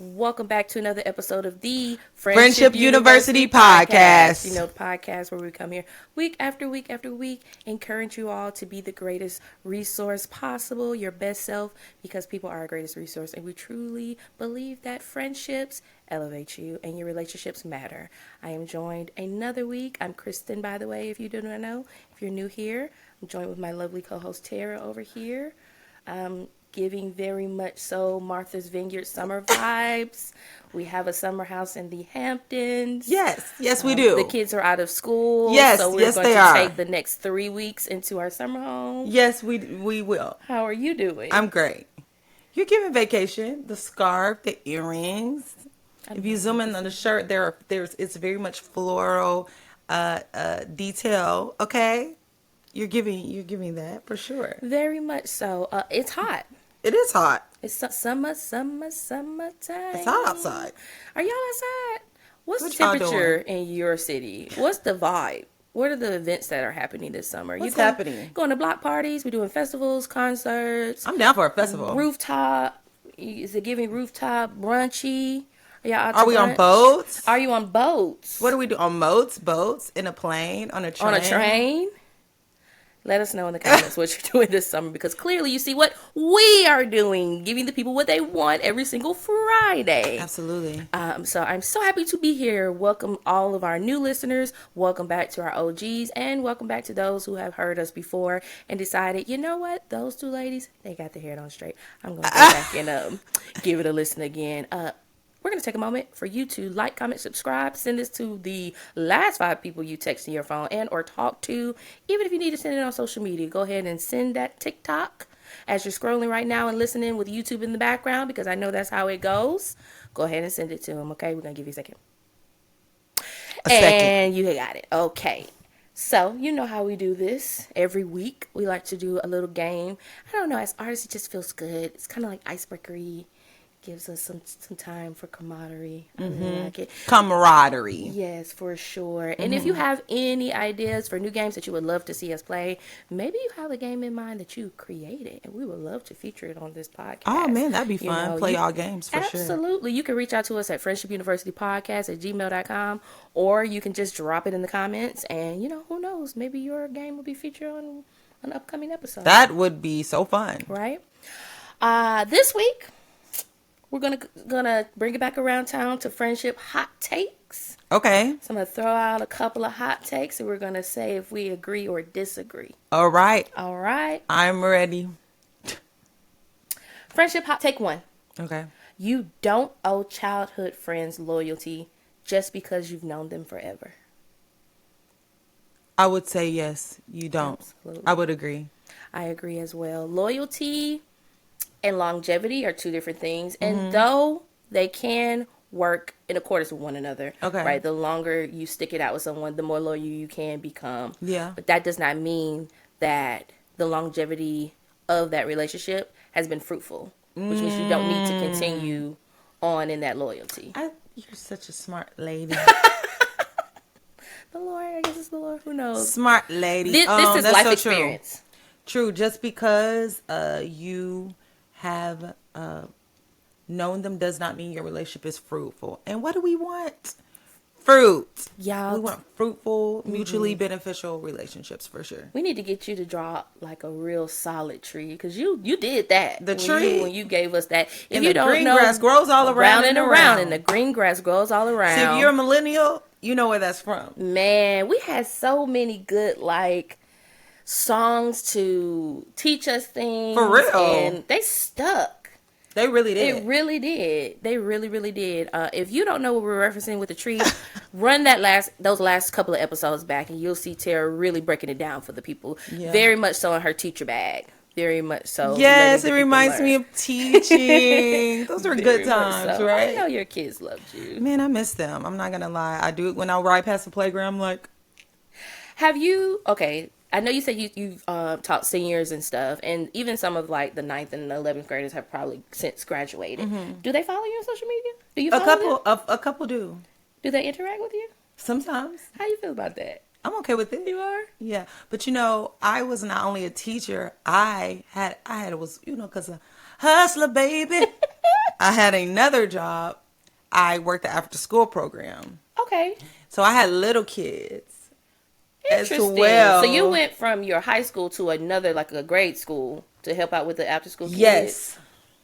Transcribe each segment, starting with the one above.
Welcome back to another episode of the Friendship University Podcast. You know, the podcast where we come here week after week after week, encourage you all to be the greatest resource possible, your best self, because people are our greatest resource. And we truly believe that friendships elevate you and your relationships matter. I am joined another week. I'm Christan, by the way, if you do not know. If you're new here, I'm joined with my lovely co-host Tara over here. Giving very much so Martha's Vineyard summer vibes. We have a summer house in the Hamptons. Yes, we do. The kids are out of school. Yes, so we're going they to are. take the next 3 weeks into our summer home. Yes, we will. How are you doing? I'm great. You're giving vacation. The scarf, the earrings. If you zoom in on the shirt, it's very much floral detail. Okay, you're giving that for sure. Very much so. It's hot. It is hot. It's summertime. It's hot outside. Are y'all outside? What's What the y'all temperature in your city? What's the vibe? What are the events that are happening this summer? What's happening? Going to block parties? We're doing festivals, concerts. I'm down for a festival. Rooftop. Is it giving rooftop brunchy? Are y'all out to Are we brunch? on boats? Are you on boats? What do we do on boats? Boats, in a plane, on a train? On a train? Let us know in the comments what you're doing this summer, because clearly you see what we are doing, giving the people what they want every single Friday. Absolutely. So I'm so happy to be here. Welcome all of our new listeners. Welcome back to our OGs, and welcome back to those who have heard us before and decided, you know what, those two ladies, they got their head on straight. I'm going to go back and give it a listen again. We're going to take a moment for you to like, comment, subscribe. Send this to the last 5 people you text in your phone and or talk to. Even if you need to send it on social media, go ahead and send that TikTok as you're scrolling right now and listening with YouTube in the background, because I know that's how it goes. Go ahead and send it to them, okay? We're going to give you a second. And you got it. Okay. So, you know how we do this every week. We like to do a little game. I don't know, as artists, it just feels good. It's kind of like icebreakery. Gives us some time for camaraderie. I really like it. Camaraderie. Yes, for sure. And if you have any ideas for new games that you would love to see us play, maybe you have a game in mind that you created, and we would love to feature it on this podcast. Oh, man, that'd be fun. Play all games for sure. Absolutely. You can reach out to us at friendshipuniversitypodcast@gmail.com, or you can just drop it in the comments, and, who knows? Maybe your game will be featured on an upcoming episode. That would be so fun. Right? This week, we're gonna bring it back around town to friendship hot takes. Okay. So I'm gonna throw out a couple of hot takes, and we're gonna say if we agree or disagree. All right. I'm ready. Friendship hot take 1. Okay. You don't owe childhood friends loyalty just because you've known them forever. I would say yes. You don't. Absolutely. I would agree. I agree as well. Loyalty and longevity are 2 different things, and though they can work in accordance with one another, okay, right? The longer you stick it out with someone, the more loyal you can become. Yeah. But that does not mean that the longevity of that relationship has been fruitful, which means you don't need to continue on in that loyalty. You're such a smart lady. The Lord, I guess it's the Lord. Who knows? Smart lady. This is life experience. True. Just because you have known them does not mean your relationship is fruitful. And what do we want? Fruit. Yeah. We want fruitful, mutually beneficial relationships for sure. We need to get you to draw like a real solid tree, because you did that. When you gave us that. If and you the don't green know, grass grows all around and around. And the green grass grows all around. See, if you're a millennial, you know where that's from. Man, we had so many good songs to teach us things. For real. And they stuck. They really did. It really did. They really, really did. If you don't know what we're referencing with the tree, run those last couple of episodes back, and you'll see Tara really breaking it down for the people. Yeah. Very much so in her teacher bag. Very much so. Yes, it reminds me of teaching. Those are good times, so. right? I know your kids loved you. Man, I miss them. I'm not going to lie. I do. When I ride past the playground, I'm like... Have you... Okay, I know you said you've taught seniors and stuff, and even some of the 9th and 11th graders have probably since graduated. Mm-hmm. Do they follow you on social media? Do you follow them? A couple do. Do they interact with you? Sometimes. How you feel about that? I'm okay with it. You are? Yeah. But I was not only a teacher, I was, because a hustler, baby. I had another job. I worked the after school program. Okay. So I had little kids as Interesting. So you well. went from your high school to another, like a grade school, to help out with the after school kids. Yes.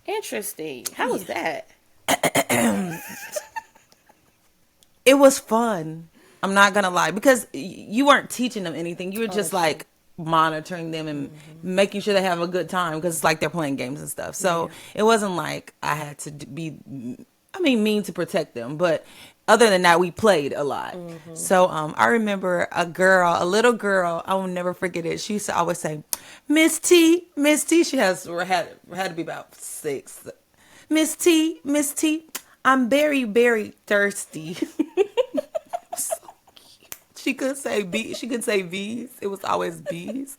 Interesting. How was Yeah. that? It was fun. I'm not gonna lie, because you weren't teaching them anything. You were Oh, just that's true. like monitoring them and making sure they have a good time, because it's like they're playing games and stuff. So Yeah. it wasn't like I had to be, I mean, mean to protect them. But other than that, we played a lot. So I remember a little girl. I will never forget it. She used to always say, "Miss T, Miss T." She had to be about 6. Miss T, Miss T, I'm very, very thirsty. So cute. She could say B. She could say V's. It was always B's,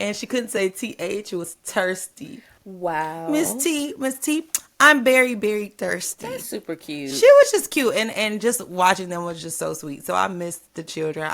and she couldn't say TH. It was thirsty. Miss Wow. T, Miss T, I'm very, very That's thirsty. super cute. She was just cute, and just watching them was just so sweet. So I missed the children.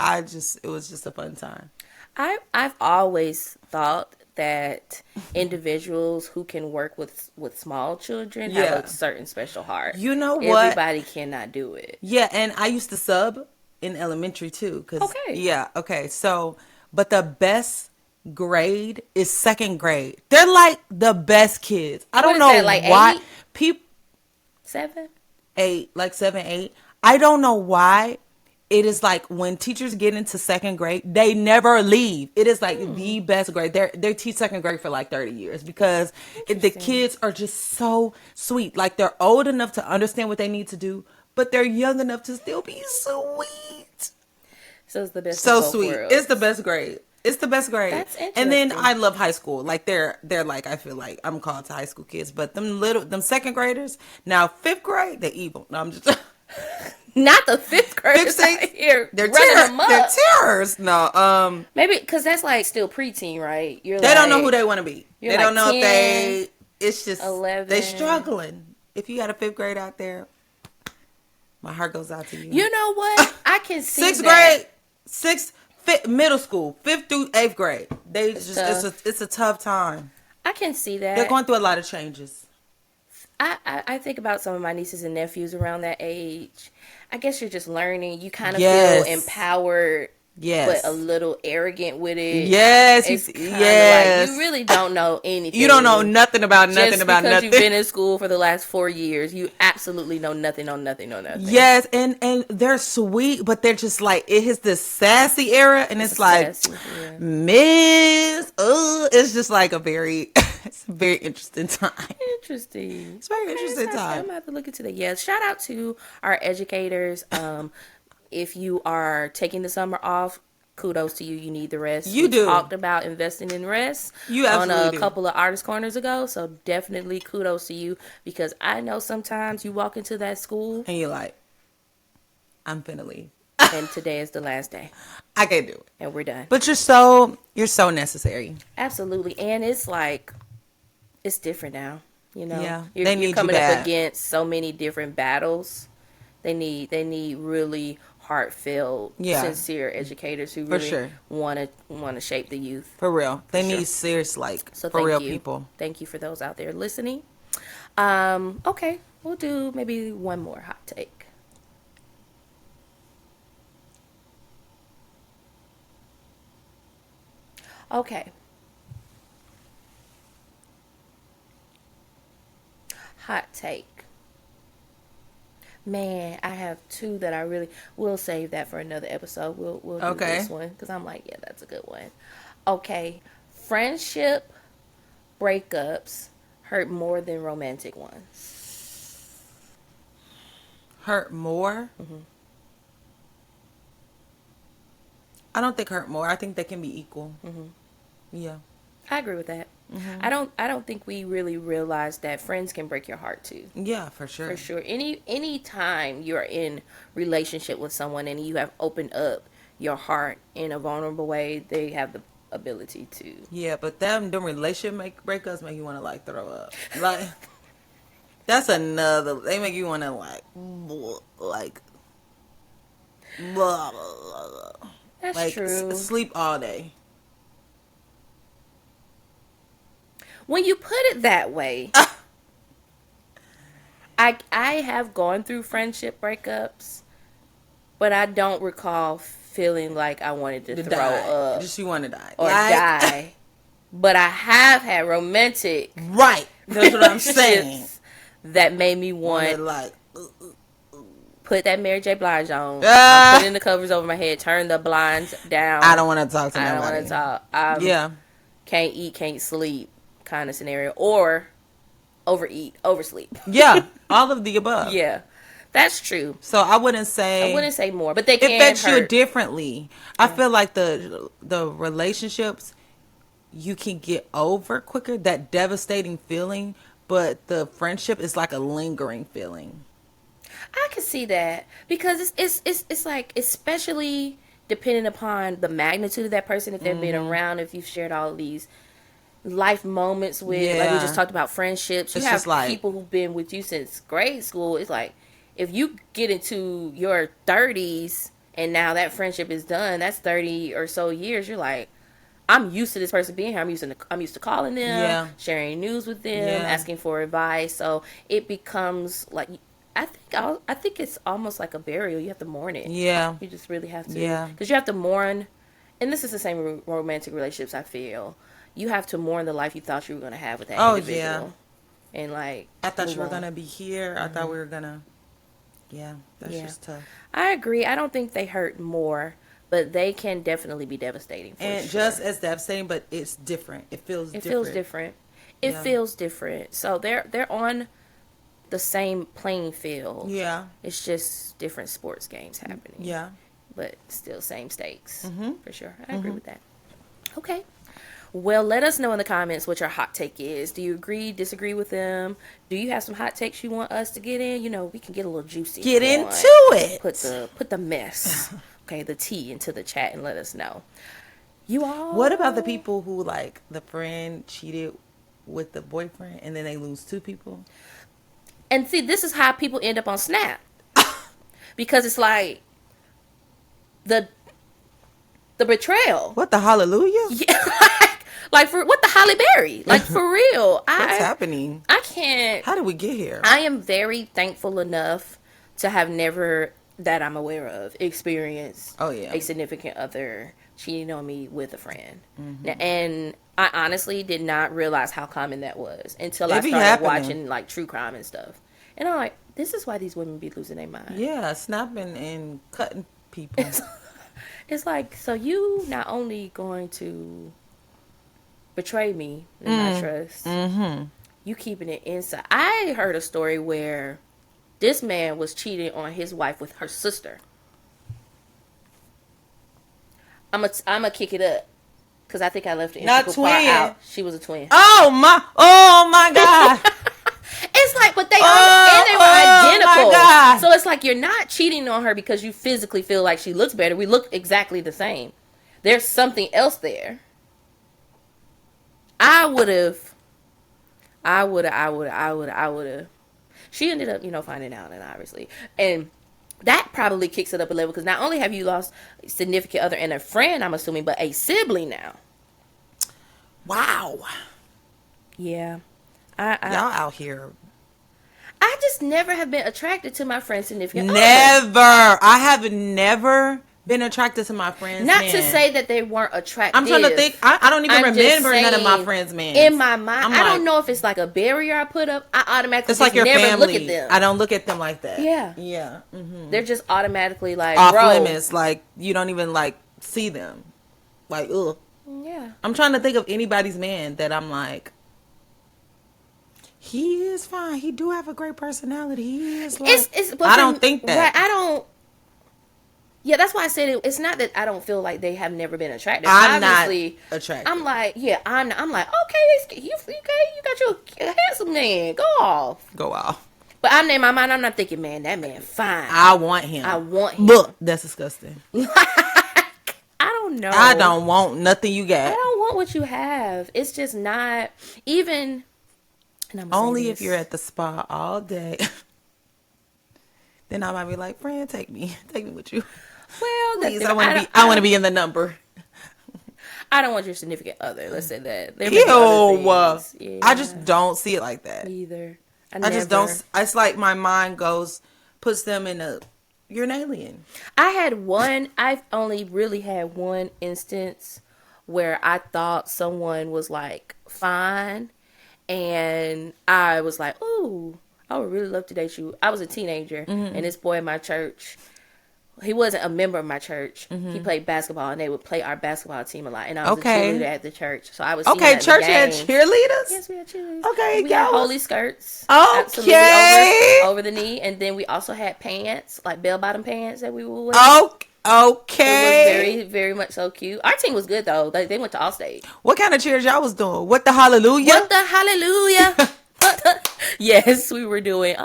It was just a fun time. I've always thought that individuals who can work with small children have Yeah. a certain special heart. You know what? Everybody cannot do it. Yeah, and I used to sub in elementary too. Cause Okay. yeah, okay. So, but the best grade is second grade. They're like the best kids. I What don't is that, know like why 8? people 7? 8, like 7, 8. I don't know why. It is like when teachers get into second grade, they never leave. It is like the best grade. They teach second grade for like 30 years, because the Interesting. kids are just so sweet. Like they're old enough to understand what they need to do, but they're young enough to still be sweet. So it's the best of So both sweet. It's the worlds. best grade. It's the best grade. That's And then interesting. I love high school. Like they're like, I feel like I'm called to high school kids, but them second graders, now fifth grade, they're evil. No, I'm just Not the fifth fifth, graders out sixth, here they're running them they're up. terrors. No, Maybe because that's like still preteen, right? You're they don't know who like they want to be. you're They don't like know if 10, they. It's just they 11. struggling. If you got a fifth grade out there, my heart goes out to you. You know what? I can see Sixth that. grade, middle school, fifth through eighth grade. They It's just tough. it's a tough time. I can see They're that. going through a lot of changes. I think about some of my nieces and nephews around that age. I guess you're just learning. You kind of feel Yes. empowered, but a Yes. little arrogant with it. Yes. It's kind of like you Yes. really don't know anything. You don't know nothing about nothing Just about because you've been nothing. in school for the last 4 years, you absolutely know nothing on nothing on nothing. Yes, and they're sweet, but they're just like, it hits this sassy era, and It's a it's like, sassy, yeah. Miss, it's just like a very, it's a very interesting time. Interesting. It's a very Okay, interesting I'm time. gonna have to look into that. Yes, shout out to our educators. If you are taking the summer off, kudos to you. You need the rest. You We do. talked about investing in rest You on absolutely a do. couple of artist corners ago. So definitely kudos to you, because I know sometimes you walk into that school And you're like, I'm finna leave. and today is the last day I can't do it. and we're done. But you're so necessary. Absolutely. And it's like it's different now. You know, Yeah, you're, they you're need you coming up bad. against so many different battles. They need really heartfelt, Yeah, sincere educators who for really sure. want to shape the youth. For real. They sure. need serious, like, So for thank real you, people. thank you for those out there listening. Okay, we'll do maybe one more hot take. Okay, hot take. Man, I have two that I really will save that for another episode. We'll do Okay. this one because I'm like, yeah, that's a good one. Okay, friendship breakups hurt more than romantic ones. Hurt more? I don't think hurt more. I think they can be equal. Yeah. I agree with that. I don't think we really realize that friends can break your heart too. Yeah, for sure. For sure. Any time you're in relationship with someone and you have opened up your heart in a vulnerable way, they have the ability to. Yeah, but them relationship breakups make you want to like throw up. Like that's another. They make you want to like blah, blah, blah, blah. That's Like true. sleep all day. When you put it that way, I have gone through friendship breakups, but I don't recall feeling like I wanted to To throw die. up Just you want to die. or Like, die. But I have had romantic right. That's what I'm saying. relationships that made me Wanna, want like, put that Mary J. Blige on. I'm putting the covers over my head, turn the blinds down. I don't want to talk to I don't nobody. want to talk. Yeah. Can't eat, can't sleep kind of scenario. Or overeat, oversleep. Yeah. All of the above. Yeah. That's true. So I wouldn't say more, but they it can affects you hurt. differently. I feel like the relationships you can get over quicker, that devastating feeling, but the friendship is like a lingering feeling. I can see that because it's like, especially depending upon the magnitude of that person, if they've been around, if you've shared all of these life moments with, like we just talked about friendships. You It's have just like, people who've been with you since grade school. It's like, if you get into your 30s and now that friendship is done, that's 30 or so years. You're like, I'm used to this person being here. I'm used to calling them, sharing news with them, asking for advice. So it becomes like, I think it's almost like a burial. You have to mourn it. Yeah. You just really have to. Yeah. Because you have to mourn, and this is the same romantic relationships, I feel. You have to mourn the life you thought you were going to have with that individual. Yeah. And like, I thought you were going to be here. I thought we were going to. Yeah. That's just tough. I agree. I don't think they hurt more, but they can definitely be devastating. And just as devastating, but it's different. It feels different. It feels different. So they're on the same playing field. Yeah. It's just different sports games happening. Yeah. But still same stakes. For sure. I agree with that. Okay. Well, let us know in the comments what your hot take is. Do you agree, disagree with them? Do you have some hot takes you want us to get in? You know, we can get a little juicy. Get into it. Put the mess, okay, the tea into the chat and let us know. You all. What about the people who, like, the friend cheated with the boyfriend and then they lose two people? And see, this is how people end up on Snap. Because it's like the betrayal. What the hallelujah? Yeah. Like, for what the Holly Berry? Like, for real. What's happening? I can't. How did we get here? I am very thankful enough to have never, that I'm aware of, experienced a significant other cheating on me with a friend. Now, and I honestly did not realize how common that was until I started watching, like, true crime and stuff. And I'm like, this is why these women be losing their mind. Yeah, snapping and cutting people. It's like, so you not only going to betray me and my trust, you keeping it inside. I heard a story where this man was cheating on his wife with her sister. I'm gonna kick it up because I think I left the integral part out. She was a twin. Oh my God. It's like, but they were identical. My God. So it's like, you're not cheating on her because you physically feel like she looks better. We look exactly the same. There's something else there. I would have. She ended up, finding out, and obviously, and that probably kicks it up a level because not only have you lost a significant other and a friend, I'm assuming, but a sibling now. Wow. Yeah. Y'all out here. I just never have been attracted to my friend's significant other. Never. I have never been attracted to my friends' Not men. to say that they weren't attractive. I'm trying to think. I don't even remember none of my friends' men. In my mind, I don't know if it's like a barrier I put up. I automatically it's like your never family. look at them. I don't look at them like that. Yeah. Yeah. Mm-hmm. They're just automatically like off limits. Like, you don't even like see them. Like, ugh. Yeah. I'm trying to think of anybody's man that I'm like, he is fine. He do have a great personality. He is like, I don't think that. Right, I don't. Yeah, that's why I said it's not that I don't feel like they have never been attractive. I'm Obviously, not attractive. I'm like, yeah, I'm like, okay, you got your handsome man. Go off. But I'm in my mind, I'm not thinking, man, that man fine. I want him. Look, that's disgusting. I don't know. I don't want nothing you got. I don't want what you have. It's just not even. Only if you're at the spa all day. Then I might be like, friend, take me with you. Well, please, I want to be in the number. I don't want your significant other. Let's say that. Ew. Yeah. I just don't see it like that. Either. I I just don't. never. It's like my mind puts them in a. You're an alien. I've only really had one instance where I thought someone was like fine, and I was like, "Ooh, I would really love to date you." I was a teenager, and this boy in my church, he wasn't a member of my church. He played basketball, and they would play our basketball team a lot. And I was a cheerleader Okay. at the church, so I would see him Okay. at the Church had games. cheerleaders. Yes, we had cheerleaders. Okay, We had y'all holy was skirts, absolutely okay. over the knee, and then we also had pants, like bell bottom pants that we would wear. Oh, It was okay. very, very much so cute. Our team was good though. They went to Allstate. What kind of cheers y'all was doing? What the hallelujah? What the hallelujah? Yes, we were doing.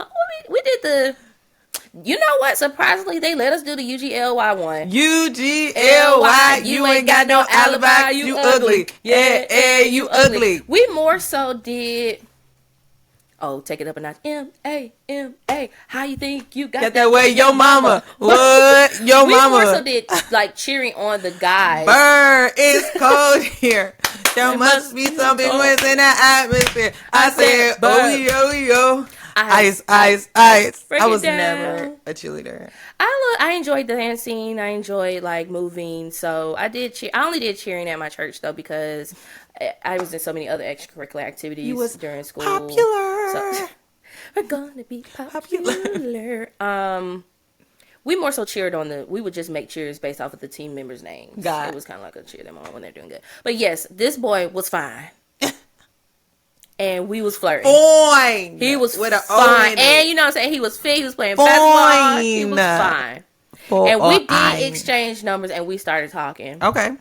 We did the. You know what? Surprisingly, they let us do the UGLY one. UGLY. You ain't got no alibi. You ugly. Yeah, yeah, you ugly. We more so did. Oh, take it up a notch. M-A-M-A. How you think you got Get that way, your mama. What? Your we mama. more so did like cheering on the guys. Bird, it's cold here. There must be something within the atmosphere. I said, oh, yo. Ice. I was never a cheerleader. I enjoyed dancing. I enjoyed like moving. So I only did cheering at my church though because I was in so many other extracurricular activities during school. Popular. So, we're gonna be popular. We more so cheered we would just make cheers based off of the team members' names. It was kind of like a cheer them on when they're doing good. But yes, this boy was fine. And we was flirting. Fine. He was with an fine. And you know what I'm saying? He was fit. He was playing basketball. He was fine. And we did exchange numbers and we started talking. Okay.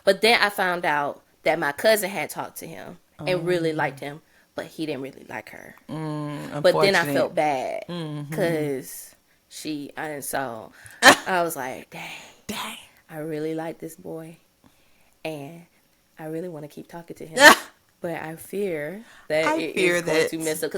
But then I found out that my cousin had talked to him and really liked him. But he didn't really like her. But then I felt bad. Because and so I was like, dang. I really like this boy. And I really want to keep talking to him. But I fear that it is going to mess up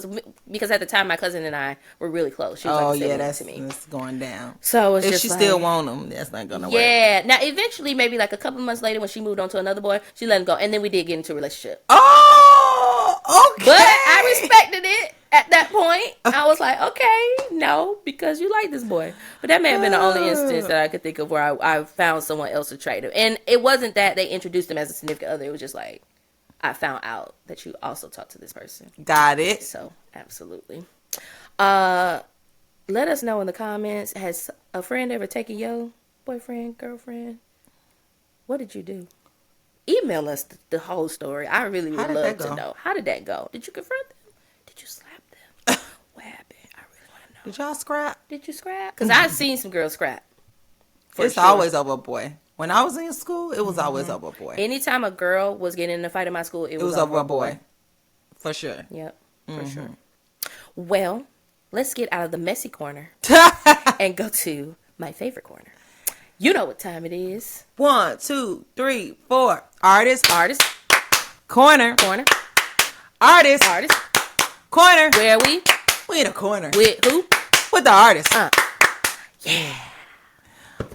because at the time my cousin and I were really close. She was to me. That's going down. So it's if just she like, still want him, that's not gonna work. Yeah. Now eventually, maybe like a couple months later, when she moved on to another boy, she let him go, and then we did get into a relationship. Oh, okay. But I respected it at that point. I was like, okay, no, because you like this boy. But that may have been the only instance that I could think of where I found someone else attractive, and it wasn't that they introduced him as a significant other. It was just like, I found out that you also talked to this person. Got it. So, absolutely. Let us know in the comments. Has a friend ever taken your boyfriend, girlfriend? What did you do? Email us the whole story. I really would love to know. How did that go? Did you confront them? Did you slap them? What happened? I really want to know. Did y'all scrap? Did you scrap? Because I've seen some girls scrap. It's always over a boy. When I was in school, it was always over a boy. Anytime a girl was getting in a fight in my school, it was over a boy. For sure. Yep, for sure. Well, let's get out of the messy corner and go to my favorite corner. You know what time it is. 1, 2, 3, 4. Artist. Corner. Artist. Corner. Where are we? We in a corner. With who? With the artist. Yeah.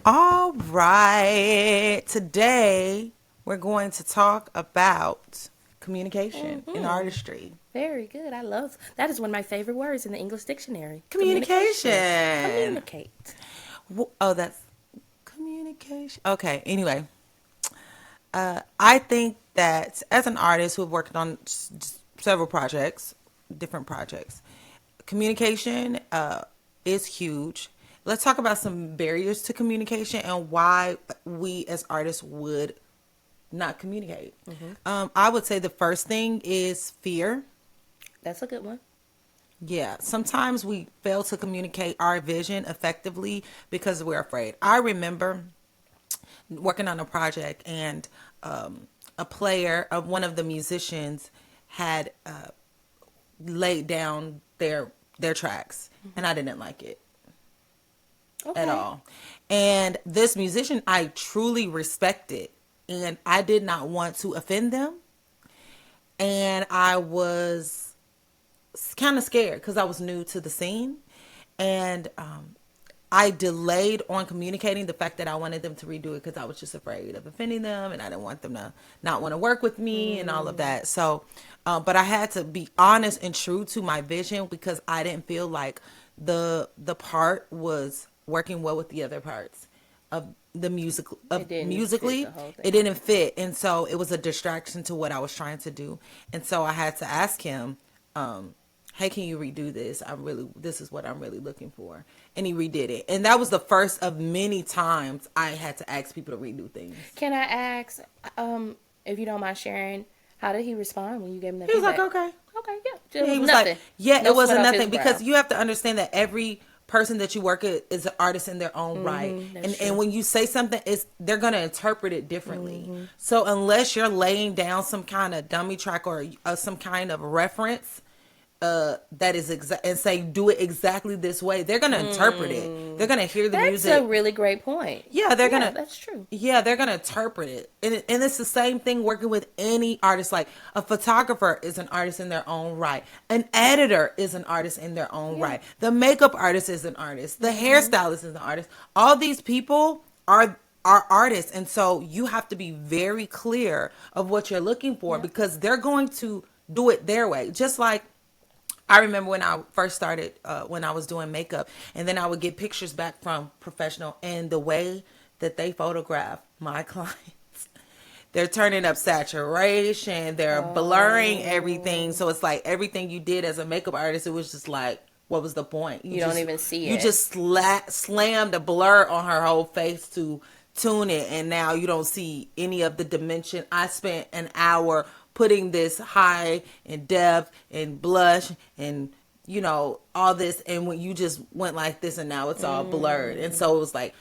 All right. Today, we're going to talk about communication in artistry. Very good. I love that. Is one of my favorite words in the English dictionary. Communication. Communicate. Oh, that's communication. Okay. Anyway, I think that as an artist who've worked on several projects, different projects, communication is huge. Let's talk about some barriers to communication and why we as artists would not communicate. I would say the first thing is fear. That's a good one. Yeah, sometimes we fail to communicate our vision effectively because we're afraid. I remember working on a project and a player, one of the musicians, had laid down their tracks, and I didn't like it at all. And this musician, I truly respected, and I did not want to offend them, and I was kind of scared because I was new to the scene, and I delayed on communicating the fact that I wanted them to redo it because I was just afraid of offending them, and I didn't want them to not want to work with me and all of that. So, but I had to be honest and true to my vision because I didn't feel like the part was working well with the other parts of the music of musically. It didn't fit, and so it was a distraction to what I was trying to do. And so I had to ask him, hey, can you redo this? This is what I'm really looking for. And he redid it. And that was the first of many times I had to ask people to redo things. Can I ask, if you don't mind sharing, how did he respond when you gave him that feedback? He was feedback? like, okay. Okay, yeah. He was nothing. like, yeah, No it wasn't sweat off nothing. his Because brow. you have to understand that every person that you work with is an artist in their own right. And when you say something, they're going to interpret it differently. So unless you're laying down some kind of dummy track or some kind of reference, that is and say do it exactly this way, they're gonna interpret it. They're gonna hear the music. That's a really great point. Yeah, that's true. Yeah, they're gonna interpret it, and it's the same thing working with any artist. Like a photographer is an artist in their own right. An editor is an artist in their own right. The makeup artist is an artist. The hairstylist is an artist. All these people are artists, and so you have to be very clear of what you're looking for because they're going to do it their way. Just like I remember when I first started, when I was doing makeup, and then I would get pictures back from professional, and the way that they photograph my clients, they're turning up saturation, they're blurring everything. So it's like everything you did as a makeup artist, it was just like, what was the point? You don't even see it. You just slammed a blur on her whole face to tune it, and now you don't see any of the dimension. I spent an hour putting this high and depth and blush and all this, and when you just went like this and now it's all blurred. And so it was like,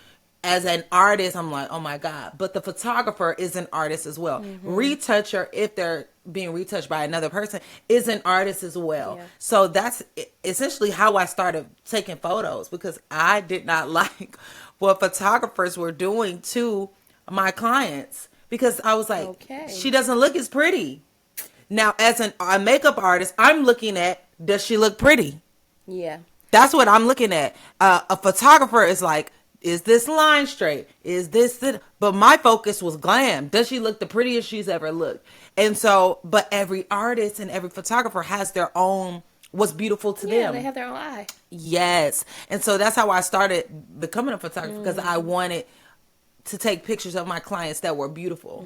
as an artist, I'm like, oh my God. But the photographer is an artist as well. Retoucher, if they're being retouched by another person, is an artist as well. So that's essentially how I started taking photos, because I did not like what photographers were doing to my clients, because I was like, she doesn't look as pretty. Now, as a makeup artist, I'm looking at, does she look pretty? Yeah. That's what I'm looking at. A photographer is like, is this line straight? Is this it? But my focus was glam. Does she look the prettiest she's ever looked? And so, but every artist and every photographer has their own, what's beautiful to them. Yeah, they have their own eye. Yes. And so that's how I started becoming a photographer, because I wanted to take pictures of my clients that were beautiful.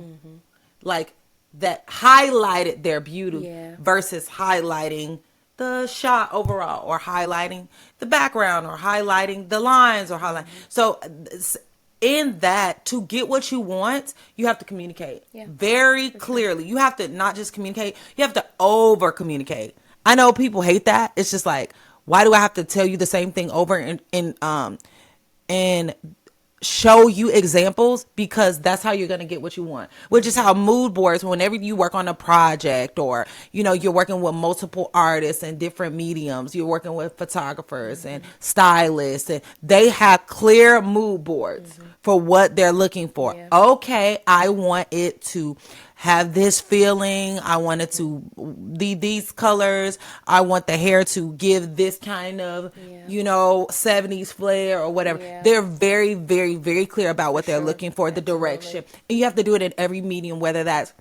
Like, that highlighted their beauty versus highlighting the shot overall, or highlighting the background, or highlighting the lines, or highlight. So in that, to get what you want, you have to communicate very clearly. You have to not just communicate, you have to over communicate. I know people hate that. It's just like, why do I have to tell you the same thing over and show you examples? Because that's how you're going to get what you want, which is how mood boards, whenever you work on a project, or you're working with multiple artists and different mediums, you're working with photographers and stylists, and they have clear mood boards for what they're looking for. Okay, I want it to have this feeling, I want it to be these colors, I want the hair to give this kind of 70s flair or whatever. They're very, very, very clear about what they're looking for, the direction. And you have to do it in every medium, whether that's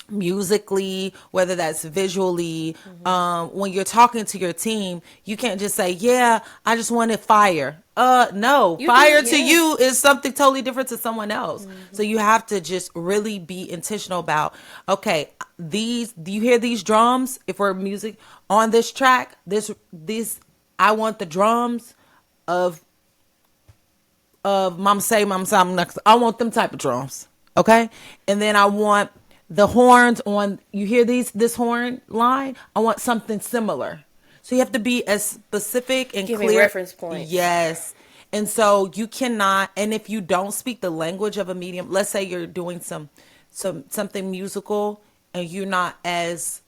musically, whether that's visually. When you're talking to your team, you can't just say, I just wanted fire. No, fire to you is something totally different to someone else. So you have to just really be intentional about, okay, do you hear these drums? If we're music on this track, I want the drums of Mama Say, I want them type of drums. Okay. And then I want the horns on, you hear this horn line? I want something similar. So you have to be as specific and Give me clear. reference points. Yes. And so you cannot, and if you don't speak the language of a medium, let's say you're doing something musical and you're not as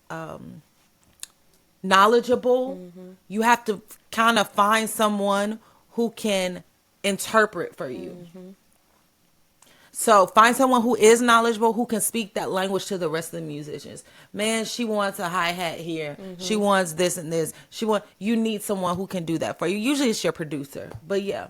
knowledgeable, you have to kind of find someone who can interpret for you. So find someone who is knowledgeable, who can speak that language to the rest of the musicians. Man, she wants a hi-hat here. She wants this and this. You need someone who can do that for you. Usually it's your producer, but yeah.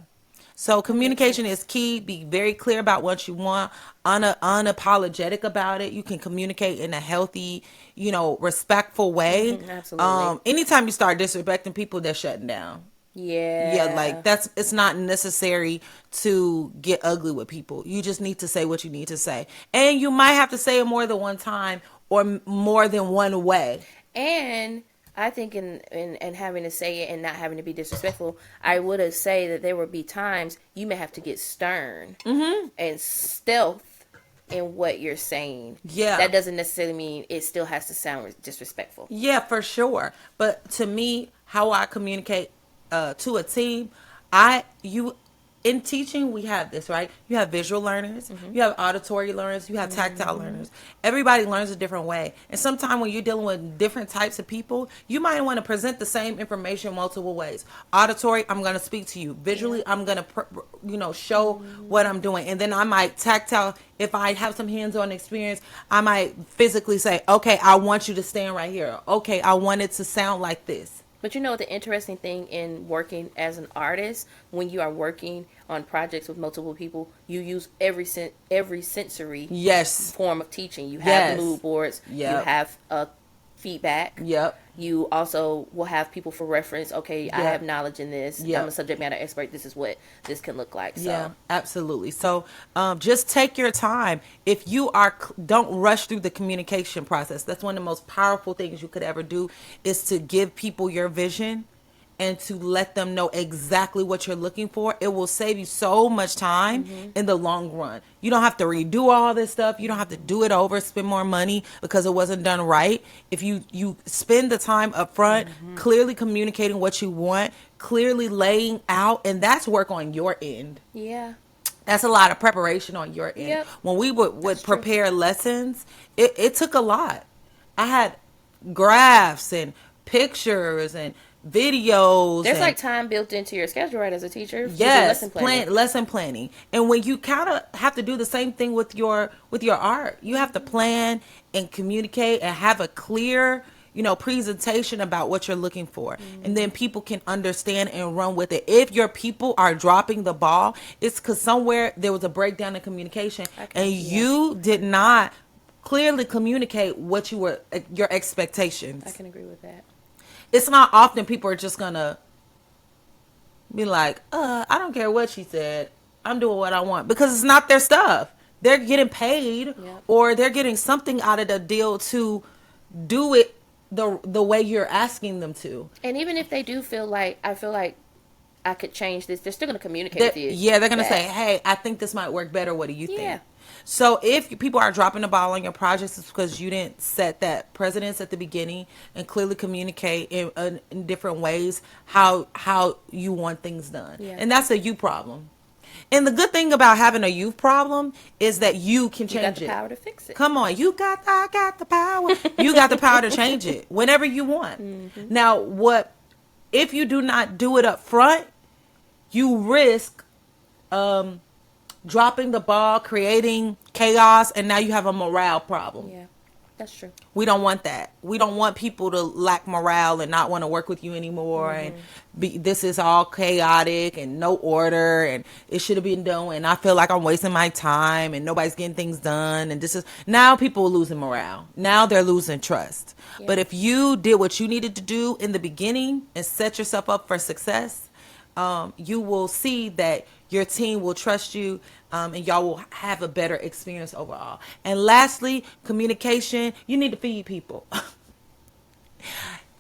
So communication is key. Be very clear about what you want, unapologetic about it. You can communicate in a healthy, respectful way. Absolutely. Anytime you start disrespecting people, they're shutting down. Yeah, like Yeah. it's not necessary to get ugly with people. You just need to say what you need to say. And you might have to say it more than one time or more than one way. And I think in having to say it and not having to be disrespectful, I would have say that there would be times you may have to get stern and stealth in what you're saying. Yeah. That doesn't necessarily mean it still has to sound disrespectful. Yeah, for sure. But to me, how I communicate to a team, you in teaching, we have this, right? You have visual learners, you have auditory learners, you have tactile learners. Everybody learns a different way. And sometimes when you're dealing with different types of people, you might want to present the same information multiple ways. Auditory, I'm going to speak to you. Visually, I'm going to, show what I'm doing. And then I might tactile, if I have some hands-on experience, I might physically say, okay, I want you to stand right here. Okay, I want it to sound like this. But you know the interesting thing in working as an artist, when you are working on projects with multiple people, you use every sensory Yes. form of teaching. You have Yes. the mood boards. Yep. You have feedback. Yep. You also will have people for reference. Okay, I Yep. have knowledge in this. Yep. I'm a subject matter expert. This is what this can look like. So. Yeah, absolutely. So just take your time. If you don't rush through the communication process. That's one of the most powerful things you could ever do, is to give people your vision and to let them know exactly what you're looking for. It will save you so much time in the long run. You don't have to redo all this stuff. You don't have to do it over, spend more money because it wasn't done right. If you spend the time up front, clearly communicating what you want, clearly laying out, and that's work on your end. Yeah. That's a lot of preparation on your end. Yep. When we would prepare lessons, it took a lot. I had graphs and pictures and videos. There's like time built into your schedule, right, as a teacher? You do Yes, lesson planning. And when you kind of have to do the same thing with your art, you have to plan and communicate and have a clear, presentation about what you're looking for. And then people can understand and run with it. If your people are dropping the ball, it's because somewhere there was a breakdown in communication and you did not clearly communicate what your expectations. I can agree with that. It's not often people are just gonna be like, I don't care what she said. I'm doing what I want, because it's not their stuff. They're getting paid or they're getting something out of the deal to do it the way you're asking them to. And even if they do feel like, I feel like I could change this, they're still going to communicate with you. Yeah, they're going to say, hey, I think this might work better. What do you think? Yeah. So if people are dropping the ball on your projects, it's because you didn't set that precedence at the beginning and clearly communicate in different ways how you want things done. Yeah. And that's a you problem. And the good thing about having a youth problem is that you can change it. You got the power to fix it. Come on, I got the power. You got the power to change it whenever you want. Now, if you do not do it up front, you risk dropping the ball, creating chaos, and now you have a morale problem. Yeah, that's true. We don't want that. We don't want people to lack morale and not want to work with you anymore. And this is all chaotic and no order, and it should have been done. And I feel like I'm wasting my time, and nobody's getting things done. And now people are losing morale. Now they're losing trust. Yeah. But if you did what you needed to do in the beginning and set yourself up for success, you will see that your team will trust you, and y'all will have a better experience overall. And lastly, communication. You need to feed people.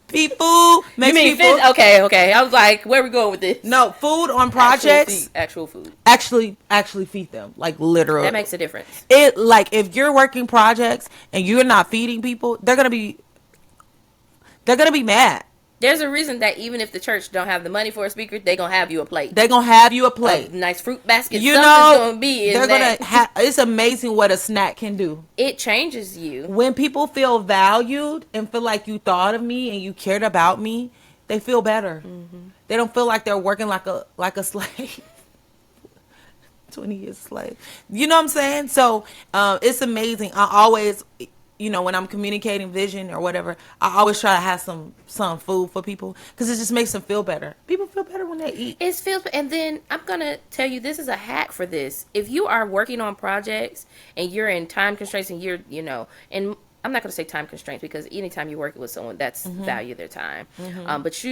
People makes people. Okay. I was like, where are we going with this? No, food on projects. Actual food. Actually feed them, like literally. That makes a difference. If you're working projects and you're not feeding people, they're gonna be mad. There's a reason that even if the church don't have the money for a speaker, they're going to have you a plate. They're going to have you a plate. A nice fruit basket. Something's going to be in that. It's amazing what a snack can do. It changes you. When people feel valued and feel like you thought of me and you cared about me, they feel better. They don't feel like they're working like a slave. 20 years slave. You know what I'm saying? So it's amazing. I always... when I'm communicating vision or whatever, I always try to have some food for people because it just makes them feel better. People feel better when they eat. It feels, and then I'm gonna tell you, this is a hack for this. If you are working on projects and you're in time constraints, and and I'm not gonna say time constraints because anytime you're working with someone, that's value their time. But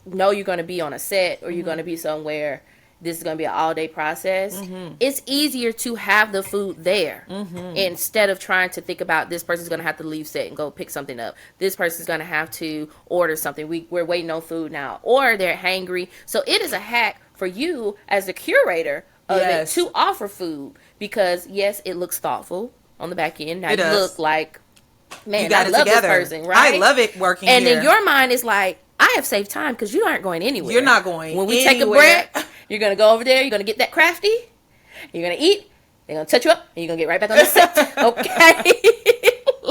know you're gonna be on a set or you're gonna be somewhere. This is going to be an all-day process. It's easier to have the food there instead of trying to think about this person's going to have to leave set and go pick something up. This person's going to have to order something. We're waiting on food now. Or they're hangry. So it is a hack for you as the curator of it to offer food because, yes, it looks thoughtful on the back end. Now you look like, man, I love this person, right? I love it working and here. then your mind is like, I have saved time because you aren't going anywhere. You're not going when we anywhere. Take a break, you're going to go over there. You're going to get that crafty. You're going to eat. They're going to touch you up. And you're going to get right back on the set. Okay?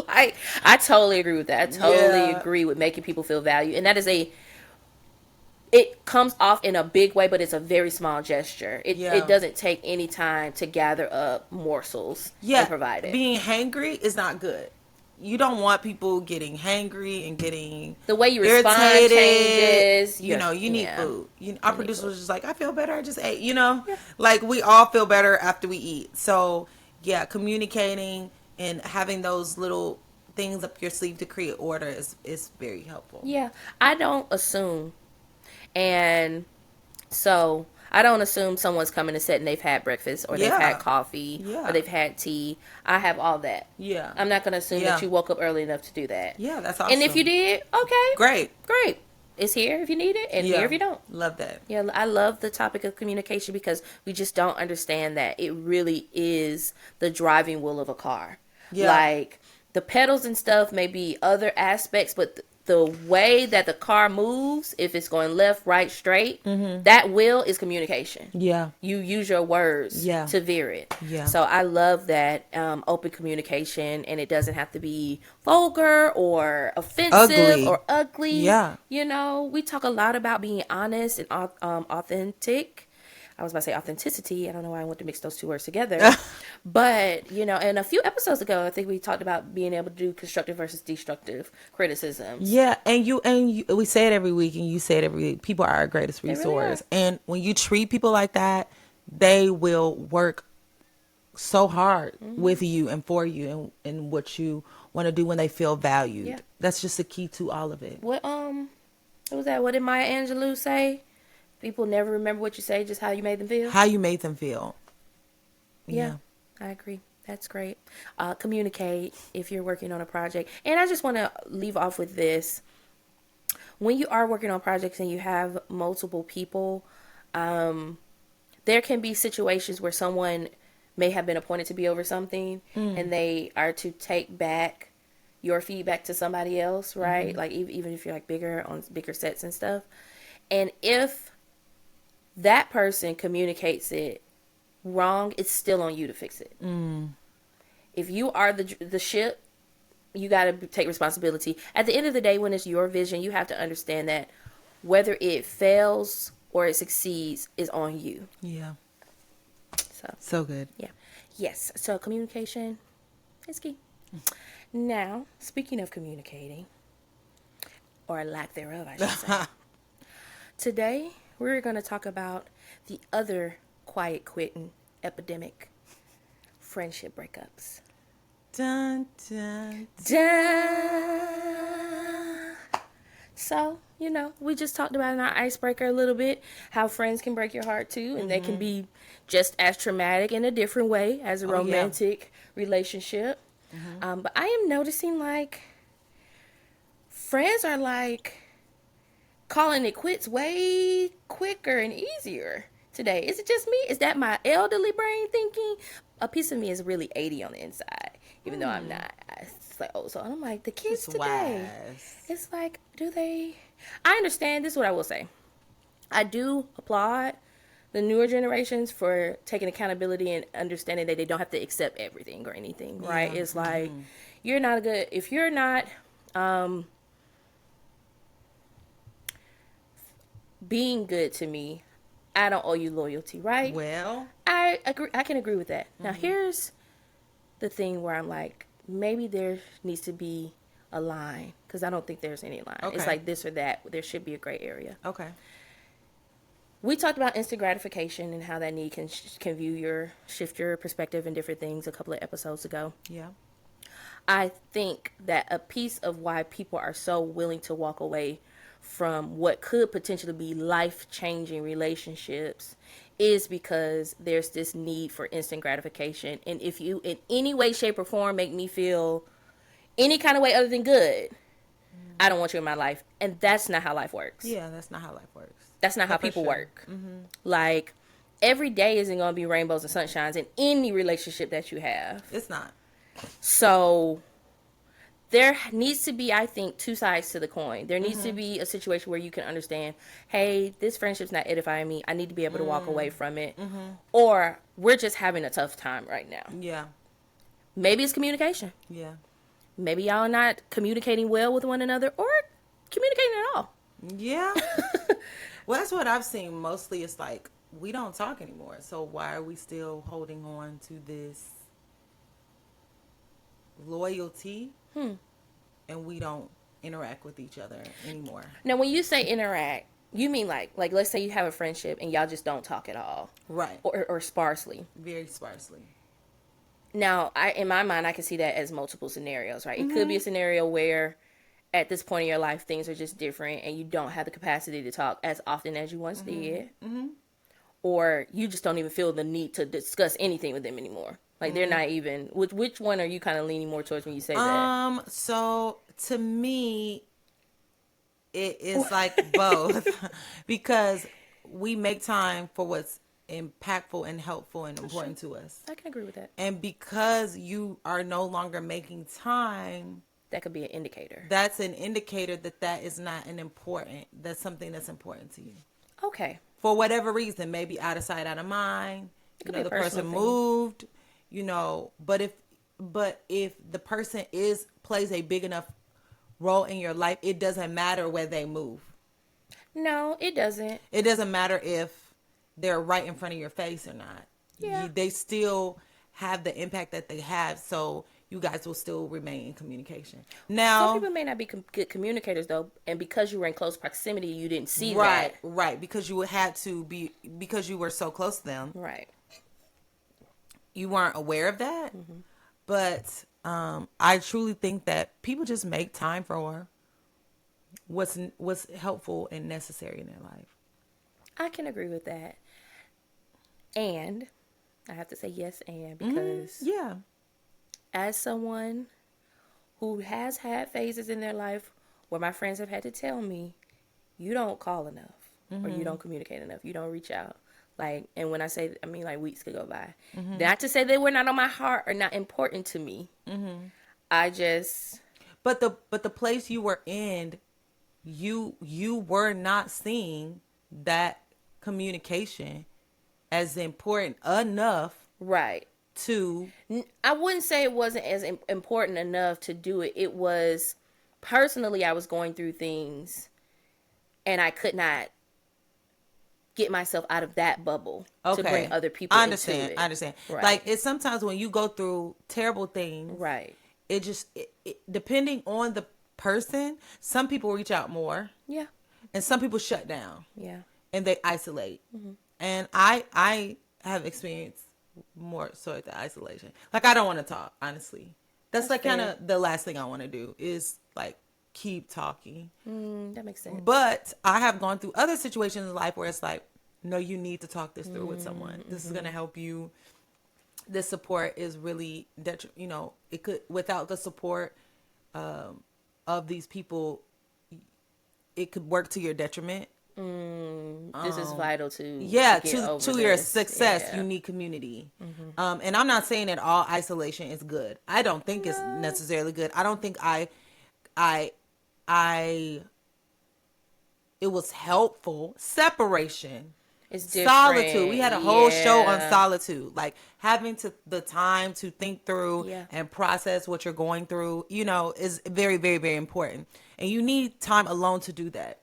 Like, I totally agree with that. I totally agree with making people feel valued. And that is it comes off in a big way, but it's a very small gesture. It doesn't take any time to gather up morsels and provide it. Being hangry is not good. You don't want people getting hangry and getting the way you respond changes. You need food. Our producer was just like, I feel better. I just ate. Like we all feel better after we eat. So communicating and having those little things up your sleeve to create order is very helpful. Yeah, I don't assume, and so I don't assume someone's coming to set and they've had breakfast or they've had coffee or they've had tea. I have all that. Yeah. I'm not going to assume that you woke up early enough to do that. Yeah, that's awesome. And if you did, okay. Great. It's here if you need it and here if you don't. Love that. Yeah, I love the topic of communication because we just don't understand that it really is the driving wheel of a car. Yeah. Like the pedals and stuff may be other aspects, but the way that the car moves, if it's going left, right, straight, that wheel is communication. Yeah. You use your words to veer it. Yeah. So I love that open communication, and it doesn't have to be vulgar or offensive or ugly. Yeah. We talk a lot about being honest and authentic. I was about to say authenticity. I don't know why I want to mix those two words together. But, and a few episodes ago, I think we talked about being able to do constructive versus destructive criticisms. Yeah. And we say it every week and you say it every week. People are our greatest resource. Really and when you treat people like that, they will work so hard with you and for you and what you want to do when they feel valued. Yeah. That's just the key to all of it. What was that? What did Maya Angelou say? People never remember what you say, just how you made them feel. How you made them feel. Yeah, I agree. That's great. Communicate if you're working on a project. And I just want to leave off with this. When you are working on projects and you have multiple people, there can be situations where someone may have been appointed to be over something and they are to take back your feedback to somebody else, right? Like even if you're like bigger on bigger sets and stuff. And if that person communicates it wrong, it's still on you to fix it. If you are the ship, you got to take responsibility. At the end of the day, when it's your vision, you have to understand that whether it fails or it succeeds is on you. Yeah. So good. Yeah. Yes. So communication is key. Now, speaking of communicating, or lack thereof, I should say. Today, we're going to talk about the other quiet quitting epidemic, friendship breakups. Dun, dun, dun. So, we just talked about in our icebreaker a little bit how friends can break your heart too, and they can be just as traumatic in a different way as a romantic relationship. But I am noticing friends are calling it quits way quicker and easier today. Is it just me? Is that my elderly brain thinking? A piece of me is really 80 on the inside, even though I'm not. It's like, so I'm like, the kids today. It's like, do they? I understand. This is what I will say. I do applaud the newer generations for taking accountability and understanding that they don't have to accept everything or anything, right? It's like, if you're not being good to me, I don't owe you loyalty, right? Well, I agree. I can agree with that. Now, here's the thing where I'm like, maybe there needs to be a line, because I don't think there's any line. Okay. It's like this or that. There should be a gray area. Okay. We talked about instant gratification and how that need can shift your perspective and different things a couple of episodes ago. Yeah. I think that a piece of why people are so willing to walk away from what could potentially be life-changing relationships is because there's this need for instant gratification. And if you in any way, shape, or form make me feel any kind of way other than good, I don't want you in my life. And that's not how life works. Yeah, that's not how life works. That's not how people work. Like, every day isn't going to be rainbows and sunshines in any relationship that you have. It's not. So there needs to be, I think, two sides to the coin. There needs to be a situation where you can understand, hey, this friendship's not edifying me. I need to be able to walk away from it. Or we're just having a tough time right now. Yeah. Maybe it's communication. Yeah. Maybe y'all are not communicating well with one another or communicating at all. Yeah. Well, that's what I've seen mostly. It's like, we don't talk anymore. So why are we still holding on to this loyalty? And we don't interact with each other anymore. Now, when you say interact, you mean like let's say you have a friendship and y'all just don't talk at all. Right. Or sparsely. Very sparsely. Now, in my mind, I can see that as multiple scenarios, right? It could be a scenario where at this point in your life, things are just different and you don't have the capacity to talk as often as you once did. Or you just don't even feel the need to discuss anything with them anymore. Like, they're not even... Which one are you kind of leaning more towards when you say that? So, to me, it is like both. Because we make time for what's impactful and helpful and important to us. I can agree with that. And because you are no longer making time... That could be an indicator. That's an indicator that is not that's something that's important to you. Okay. For whatever reason, maybe out of sight, out of mind. The person moved, but if the person plays a big enough role in your life, it doesn't matter where they move. No, it doesn't. It doesn't matter if they're right in front of your face or not. Yeah. They still have the impact that they have, so you guys will still remain in communication. Now, some people may not be good communicators, though, and because you were in close proximity, you didn't see that. Right, because you had to be, because you were so close to them. Right. You weren't aware of that. But I truly think that people just make time for what's helpful and necessary in their life. I can agree with that. And I have to say yes, and because as someone who has had phases in their life where my friends have had to tell me, you don't call enough or you don't communicate enough, you don't reach out. Like, and when I say, I mean like weeks could go by. Not to say they were not on my heart or not important to me. I just... But the place you were in, you were not seeing that communication as important enough. Right. I wouldn't say it wasn't as important enough to do it. It was, personally, I was going through things and I could not get myself out of that bubble to bring other people into it. I understand. Right. Like, it's sometimes when you go through terrible things, right, it just, depending on the person, some people reach out more. Yeah. And some people shut down. Yeah. And they isolate. And I have experienced more so the isolation. Like, I don't want to talk, honestly. That's like kind of the last thing I want to do is like keep talking. That makes sense. But I have gone through other situations in life where it's like, no, you need to talk this through with someone. This is going to help you. This support is really, it could, without the support of these people, it could work to your detriment. This is vital to your success. You need community. And I'm not saying that all isolation is good. I don't think it's necessarily good. I don't think it was helpful. Separation. It's different. Solitude. We had a whole show on solitude. Like, having the time to think through and process what you're going through, is very, very, very important. And you need time alone to do that.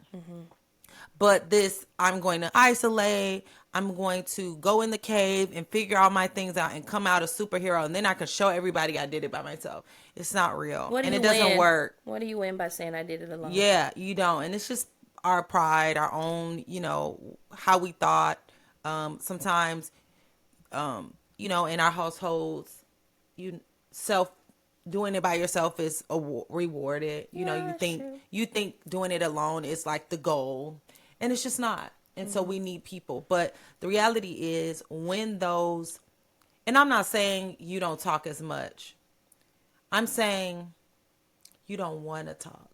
But I'm going to isolate. I'm going to go in the cave and figure all my things out and come out a superhero, and then I can show everybody I did it by myself. It's not real, What do and you it doesn't win? work. What do you win by saying I did it alone? Yeah, you don't. And it's just our pride, our own, how we thought. Sometimes, in our households, you self doing it by yourself is rewarded. Yeah, You that's think true. doing it alone is like the goal, and it's just not. And so we need people. But the reality is when those, and I'm not saying you don't talk as much. I'm saying you don't want to talk.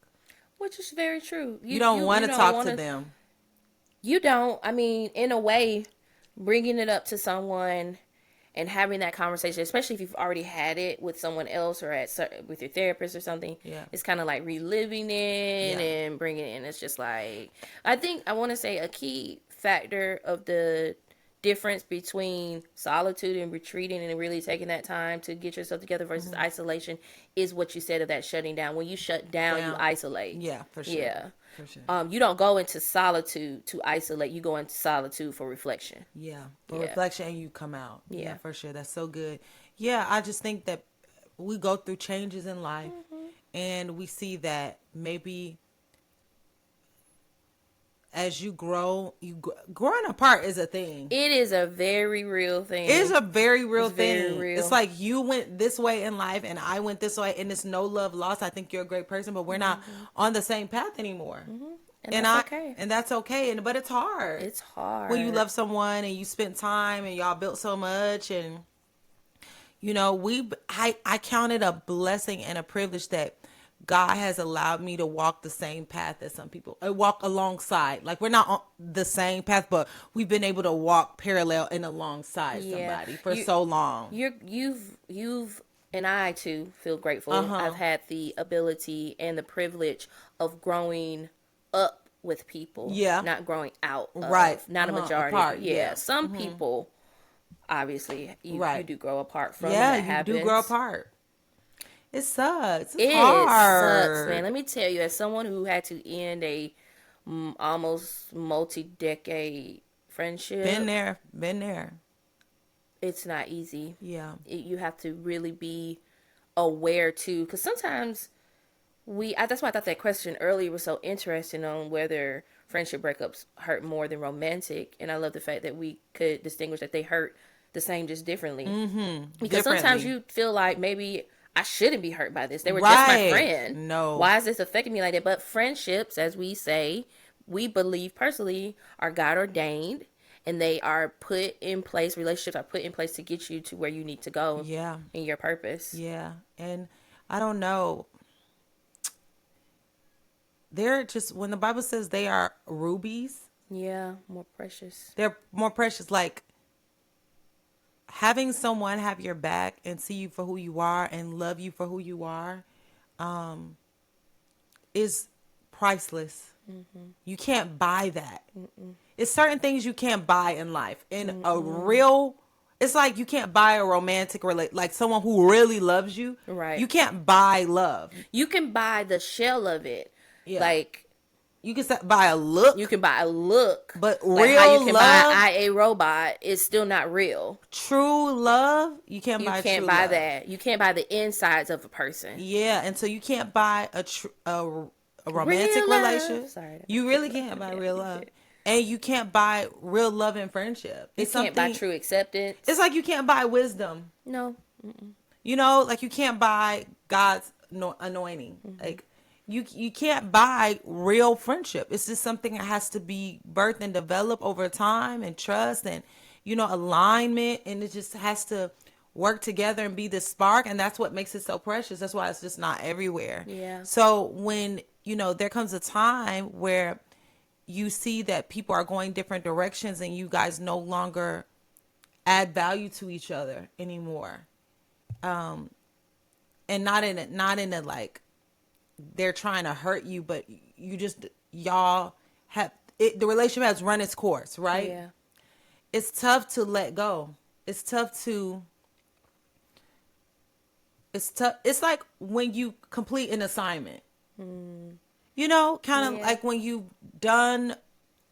Which is very true. You don't want You to don't talk want to to. them. You don't. I mean, in a way, bringing it up to someone and having that conversation, especially if you've already had it with someone else or with your therapist or something, Yeah. it's kind of like reliving it Yeah. and bringing it in. It's just like, I think I want to say a key factor of the difference between solitude and retreating and really taking that time to get yourself together versus isolation is what you said of that shutting down. When you shut down, you Down. isolate. Yeah, for sure. Yeah. For sure. You don't go into solitude to isolate. You go into solitude for reflection. Yeah. For Yeah. reflection, and you come out. Yeah. For sure. That's so good. Yeah, I just think that we go through changes in life, and we see that maybe as you grow, growing apart is a thing. It is a very real thing. It's a very real It's thing. very real. It's like you went this way in life and I went this way, and it's no love lost. I think you're a great person, but we're not on the same path anymore. And that's okay. And that's okay. But it's hard. It's hard. When you love someone and you spent time and y'all built so much, and I count it a blessing and a privilege that God has allowed me to walk the same path as some people. I walk alongside. Like, we're not on the same path, but we've been able to walk parallel and alongside somebody for so long. You've and I too feel grateful. I've had the ability and the privilege of growing up with people. Yeah. Not growing out of. Right. Not a majority. Apart, Yeah. yeah. Some people, obviously, you do grow apart from. Yeah, that you happens. do grow apart. It sucks. It's It hard. sucks, man. Let me tell you, as someone who had to end a almost multi-decade friendship, Been there. it's not easy. Yeah. You have to really be aware too, because sometimes that's why I thought that question earlier was so interesting on whether friendship breakups hurt more than romantic, and I love the fact that we could distinguish that they hurt the same, just differently. Because sometimes you feel like maybe I shouldn't be hurt by this. They were just my friend. No. Why is this affecting me like that? But friendships, as we say, we believe personally, are God ordained, and they are put in place. Relationships are put in place to get you to where you need to go. Yeah. In your purpose. Yeah. And I don't know. They're just, when the Bible says they are rubies. Yeah, more precious. They're more precious. Like, having someone have your back and see you for who you are and love you for who you are is priceless. You can't buy that. It's certain things you can't buy in life. In a real, it's like you can't buy a romantic like someone who really loves you. Right. You can't buy love. You can buy the shell of it. Yeah. Like, you can buy a look. you can buy a look, but like real how you can love, buy a robot, is still not real. True love, you can't You buy. can't true buy love. that. You can't buy the insides of a person. Yeah, and so you can't buy a romantic Real love. relationship. Sorry. You really can't buy real love, and you can't buy real love and friendship. You can't buy true acceptance. It's like you can't buy wisdom. No. Like you can't buy God's anointing. Like you can't buy real friendship. It's just something that has to be birthed and developed over time, and trust, and alignment, and it just has to work together and be the spark, and that's what makes it so precious. That's why it's just not everywhere. Yeah. So when there comes a time where you see that people are going different directions and you guys no longer add value to each other anymore, and not in a like they're trying to hurt you, but y'all have it, the relationship has run its course, right? Yeah. It's tough to let go. It's tough. It's like when you complete an assignment. Kind of like when you've done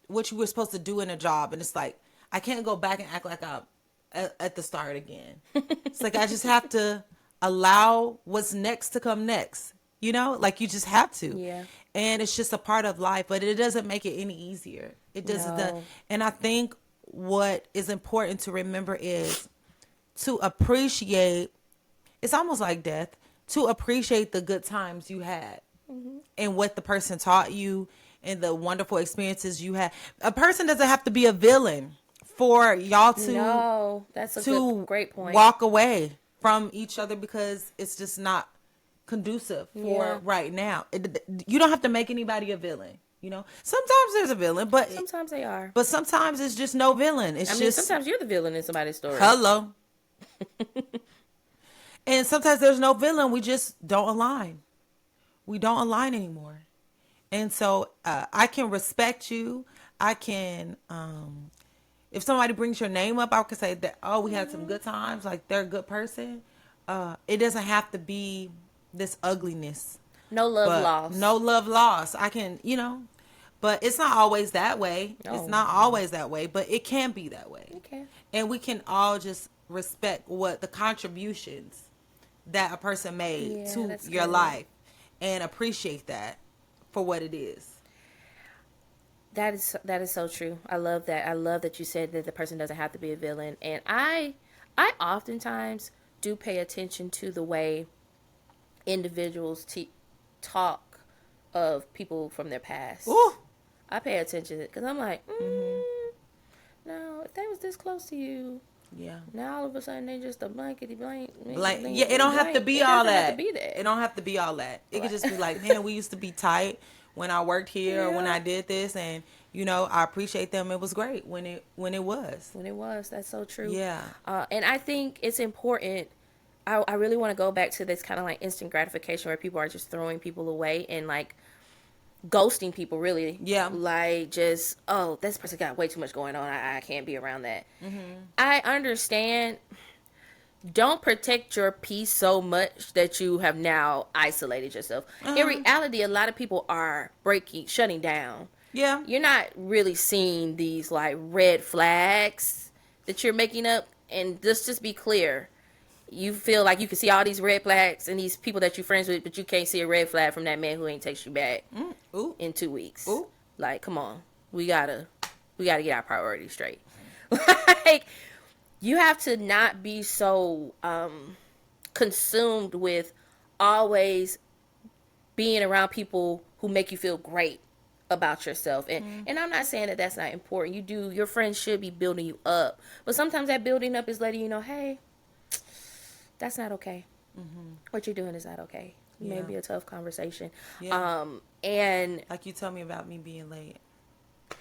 what you were supposed to do in a job, and it's like, I can't go back and act like I'm at the start again. It's like I just have to allow what's next to come next. You know, like you just have to. Yeah. And it's just a part of life, but it doesn't make it any easier. It doesn't. No. And I think what is important to remember is to appreciate, it's almost like death, to appreciate the good times you had and what the person taught you and the wonderful experiences you had. A person doesn't have to be a villain for y'all to No, that's a great point. walk away from each other because it's just not conducive for Yeah. right now. You don't have to make anybody a villain. You know, sometimes there's a villain, but Sometimes they are. but sometimes it's just no villain. It's I mean, just sometimes you're the villain in somebody's story. hello. And sometimes there's no villain. We just don't align. We don't align anymore. And so I can respect you. I can, if somebody brings your name up, I can say that, oh, we had some good times. Like they're a good person. It doesn't have to be this ugliness. No love But lost. no love lost. I can, but it's not always that way. No. It's not always that way, but it can be that way. Okay. And we can all just respect what the contributions that a person made to your good. life and appreciate that for what it is. That is so true. I love that. I love that you said that the person doesn't have to be a villain. And I oftentimes do pay attention to the way individuals talk of people from their past. Ooh. I pay attention because I'm like, no, if they was this close to you, Yeah. now all of a sudden they just a blankety blank. Yeah, it don't have to be all that. Have to be that. It don't have to be all that. It could just be like, man, we used to be tight when I worked here or when I did this, and I appreciate them. It was great when it was. When it was. That's so true. Yeah. And I think it's important. I really want to go back to this kind of like instant gratification where people are just throwing people away and like ghosting people, really. Yeah. Like just, oh, this person got way too much going on. I can't be around that. I understand. Don't protect your peace so much that you have now isolated yourself. In reality, a lot of people are shutting down. Yeah. You're not really seeing these like red flags that you're making up. And let's just be clear. You feel like you can see all these red flags and these people that you're friends with, but you can't see a red flag from that man who ain't text you back in 2 weeks. Ooh. Like, come on. We gotta get our priorities straight. Like, you have to not be so consumed with always being around people who make you feel great about yourself. And I'm not saying that that's not important. Your friends should be building you up. But sometimes that building up is letting you know, hey, that's not okay. What you're doing is not okay. It may be a tough conversation. Yeah. And like you told me about me being late.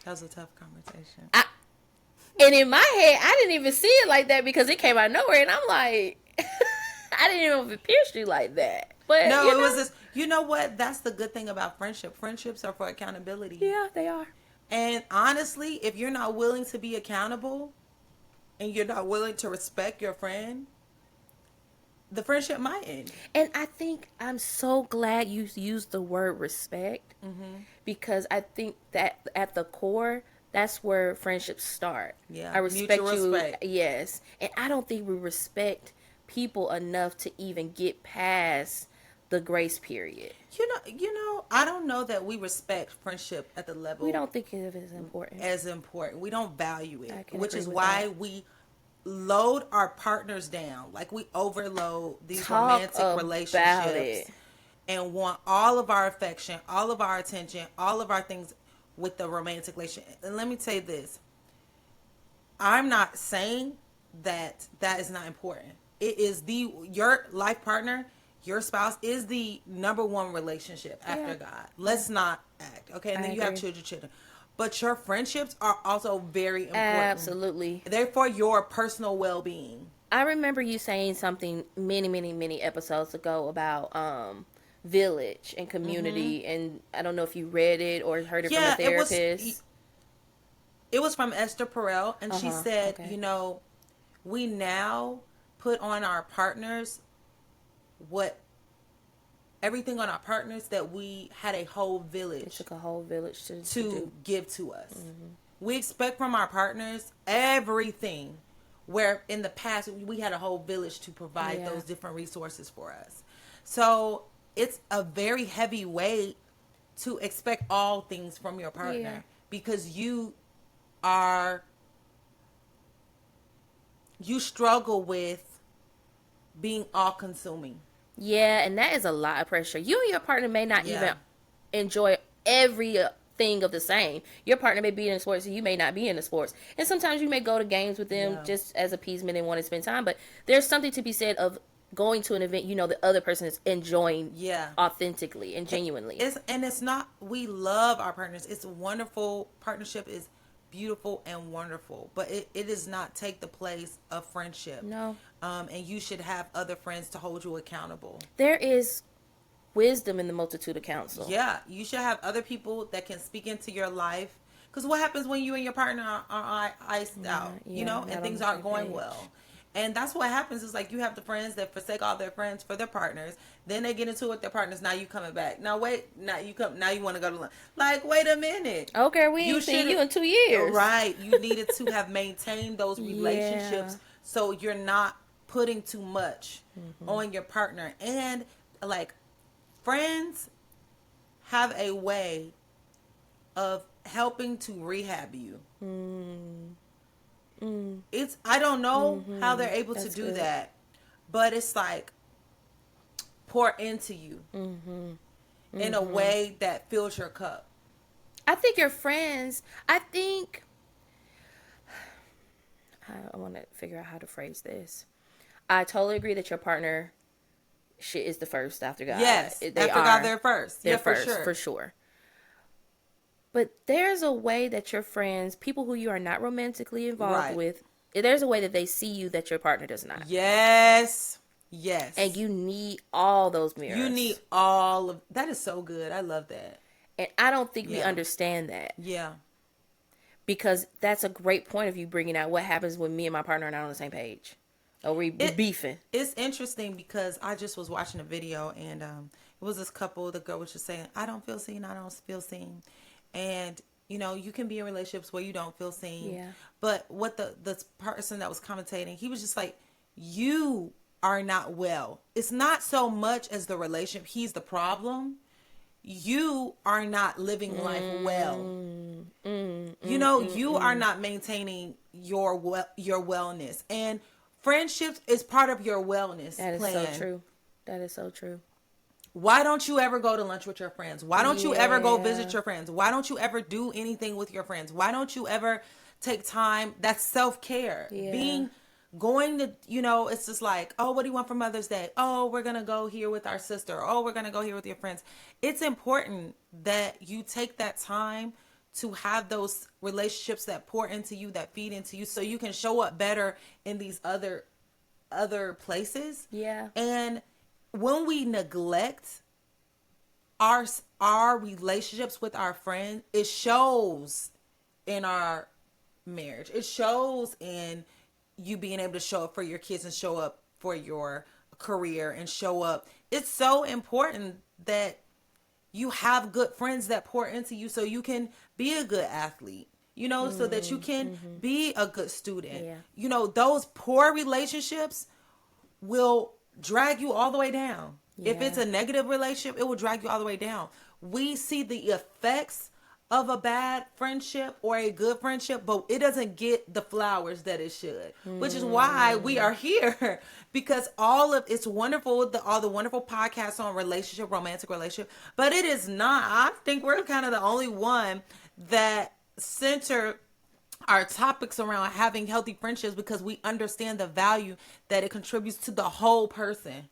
That was a tough conversation. And in my head, I didn't even see it like that because it came out of nowhere. And I'm like, I didn't even know if it pierced you like that. But no, it was this. You know what? That's the good thing about friendship. Friendships are for accountability. Yeah, they are. And honestly, if you're not willing to be accountable and you're not willing to respect your friend, the friendship might end. And I think I'm so glad you used the word respect because I think that at the core, that's where friendships start. Yeah, I respect mutual you. respect. Yes. And I don't think we respect people enough to even get past the grace period. You know, I don't know that we respect friendship at the level We don't think of it as important. We don't value it, which agree is with why that. we load our partners down. Like we overload these Talk romantic about relationships it. and want all of our affection, all of our attention, all of our things with the romantic relationship. And let me tell you this. I'm not saying that is not important. It is your life partner, your spouse is the number one relationship after God. Let's not act. Okay. And then you have children. But your friendships are also very important. Absolutely. They're for your personal well-being. I remember you saying something many, many, many episodes ago about village and community, and I don't know if you read it or heard it from a therapist. It was from Esther Perel, and she said, we now put on our partners everything on our partners that we had a whole village. It took a whole village to give to us. We expect from our partners everything, where in the past we had a whole village to provide Yeah. those different resources for us. So it's a very heavy weight to expect all things from your Yeah. partner, because are you struggle with being all consuming. Yeah, and that is a lot of pressure. You and your partner may not even Yeah. enjoy every thing of the same. Your partner may be in sports and you may not be in the sports. And sometimes you may go to games with them Yeah. just as appeasement and want to spend time. But there's something to be said of going to an event you know the other person is enjoying Yeah. authentically and genuinely. It's not, we love our partners. It's wonderful. Partnership is beautiful and wonderful, but it does not take the place of friendship. No. And you should have other friends to hold you accountable. There is wisdom in the multitude of counsel. Yeah, you should have other people that can speak into your life. Because what happens when you and your partner are iced out, Yeah, and not on things the aren't same going page. well? And that's what happens, is like you have the friends that forsake all their friends for their partners. Then they get into it with their partners. Now you coming back. Now wait. Now you come. Now you want to go to lunch. Like, wait a minute. Okay, we You ain't seen should, you in 2 years. right. You needed to have maintained those Yeah. relationships, so you're not putting too much on your partner. And like, friends have a way of helping to rehab you. It's, I don't know how they're able to That's do good. that, but it's like pour into you in a way that fills your cup. I think your friends, I think, I want to figure out how to phrase this. I totally agree that your partner shit is the first after God. Yes, They after are. God, they're first. They're Yeah, for first, sure. for sure. But there's a way that your friends, people who you are not romantically involved Right. with, there's a way that they see you that your partner does not. Yes. Yes. And you need all those mirrors. You need all of that. Is so good. I love that. And I don't think we Yeah. understand that. Yeah. Because that's a great point of you bringing out what happens when me and my partner are not on the same page. Or we beefing. It's interesting because I just was watching a video, and it was this couple. The girl was just saying, "I don't feel seen. I don't feel seen," and you can be in relationships where you don't feel seen. Yeah. But what the person that was commentating, he was just like, "You are not well. It's not so much as the relationship. He's the problem. You are not living life well. You are not maintaining your wellness, and friendships is part of your wellness That is plan. so true. That is so true. Why don't you ever go to lunch with your friends? Why don't you ever go Yeah. visit your friends? Why don't you ever do anything with your friends? Why don't you ever take time? That's self-care. Yeah. Going to, it's just like, oh, what do you want for Mother's Day? Oh, we're going to go here with our sister. Oh, we're going to go here with your friends. It's important that you take that time to have those relationships that pour into you, that feed into you, so you can show up better in these other places. Yeah. And when we neglect our relationships with our friends, it shows in our marriage. It shows in you being able to show up for your kids and show up for your career and show up. It's so important that you have good friends that pour into you so you can be a good athlete, so that you can be a good student. Yeah. Those poor relationships will drag you all the way down. If Yeah. it's a negative relationship, it will drag you all the way down. We see the effects of a bad friendship or a good friendship, but it doesn't get the flowers that it should, which is why we are here, because it's wonderful, all the wonderful podcasts on relationship, romantic relationship, but it is not, I think we're kind of the only one that center our topics around having healthy friendships, because we understand the value that it contributes to the whole person.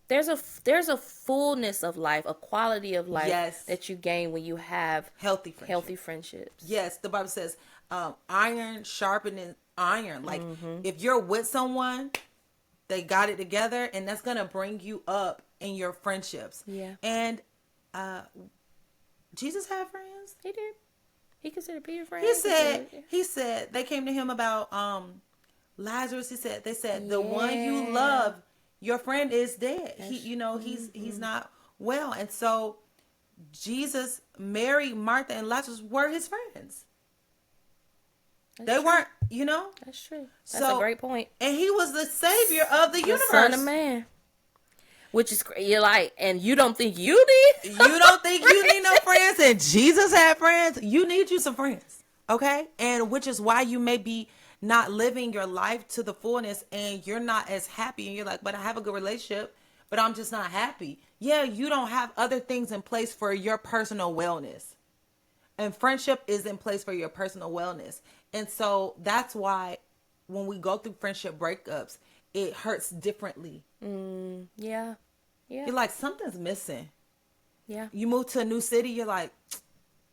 There's a fullness of life, a quality of life Yes. that you gain when you have Healthy friendships. healthy friendships. Yes, the Bible says, iron sharpening iron. Like, if you're with someone, they got it together, and that's gonna bring you up in your friendships. Yeah. And Jesus had friends. He did. He considered Peter friend. He said they came to him about Lazarus. They said the one you Yeah. love, your friend is dead. That's- He's not well. And so Jesus, Mary, Martha, and Lazarus were his friends. That's They true. weren't, you know? That's true. That's a So, great point. and he was the savior of the The Son of universe. Man. Which is great. You're like, and you don't think you need You don't think you need no friends? friends, and Jesus had friends? You need you some friends, okay? And which is why you may be not living your life to the fullness, and you're not as happy, and you're like, but I have a good relationship, but I'm just not happy. Yeah, you don't have other things in place for your personal wellness. And friendship is in place for your personal wellness. And so that's why when we go through friendship breakups, it hurts differently. Yeah. Yeah. You're like, something's missing. Yeah. You move to a new city, you're like,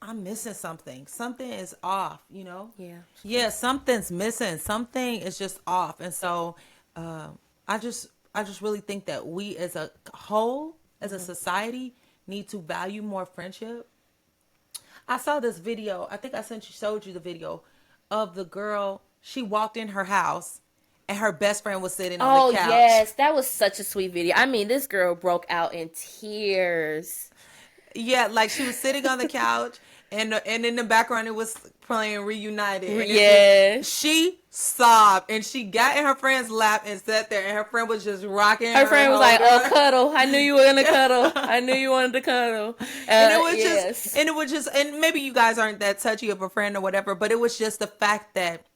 I'm missing something. Something is off, you know? Yeah. Yeah, something's missing. Something is just off. And so I just really think that we as a whole, as a society, need to value more friendship. I saw this video. I think I showed you the video of the girl. She walked in her house and her best friend was sitting on Oh, the couch. yes. That was such a sweet video. I mean, this girl broke out in tears. Yeah, like she was sitting on the couch, and in the background it was playing Reunited. And Yes. she sobbed, and she got in her friend's lap and sat there, and her friend was just rocking her. Her friend was like, holding "Oh, her. cuddle! I knew you were gonna cuddle. I knew you wanted to cuddle." And it was Yes. and maybe you guys aren't that touchy of a friend or whatever, but it was just the fact that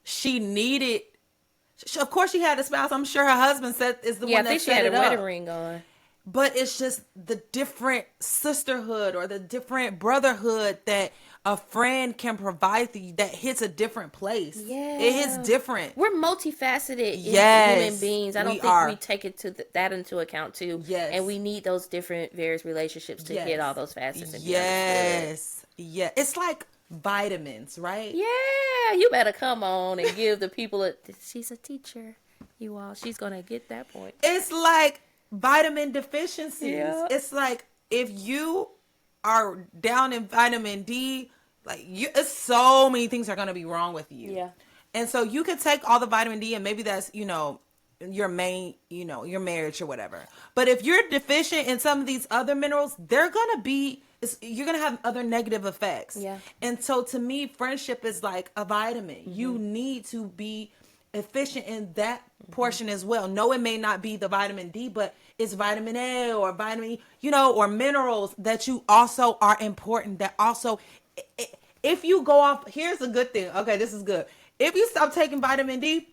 she needed. Of course, she had a spouse. I'm sure her husband is the Yeah, I one that think she set had a it up. wedding ring on. But it's just the different sisterhood or the different brotherhood that a friend can provide to you that hits a different place. Yeah. It hits different. We're multifaceted Yes, human beings. I don't we think are. we take it to that into account too. Yes. And we need those different various relationships to hit all those facets and be understood. Yes. Yeah. It's like vitamins, right? Yeah, you better come on and give the people she's a teacher, you all. She's gonna get that point. It's like vitamin deficiencies. Yeah. It's like if you are down in vitamin D, it's so many things are going to be wrong with you. Yeah. And so you could take all the vitamin D and maybe that's, your main, your marriage or whatever. But if you're deficient in some of these other minerals, you're going to have other negative effects. Yeah. And so to me, friendship is like a vitamin. You need to be efficient in that portion as well. No, it may not be the vitamin D, but it's vitamin A or vitamin E, or minerals that you also are important. That also, if you go off, here's a good thing. Okay, this is good. If you stop taking vitamin D,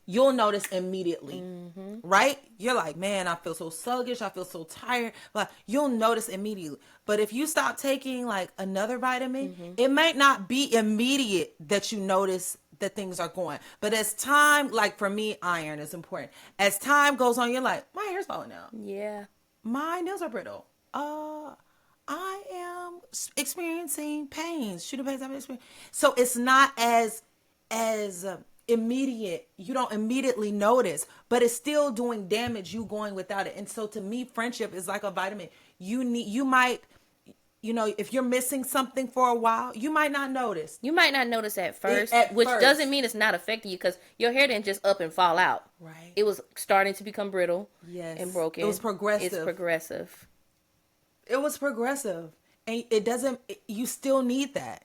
you'll notice immediately, right? You're like, man, I feel so sluggish. I feel so tired. But you'll notice immediately. But if you stop taking like another vitamin, it might not be immediate that you notice that things are going. But as time, like for me, iron is important. As time goes on, you're like, my hair's falling out. Yeah. My nails are brittle. I am experiencing pains. Shooting pains I'm experiencing. So it's not as immediate. You don't immediately notice, but it's still doing damage, you going without it. And so to me, friendship is like a vitamin. You might, if you're missing something for a while, you might not notice. You might not notice at first, At which first. doesn't mean it's not affecting you because your hair didn't just up and fall out. Right. It was starting to become brittle. Yes. And broken. It was progressive. It's progressive. It was progressive. And you still need that.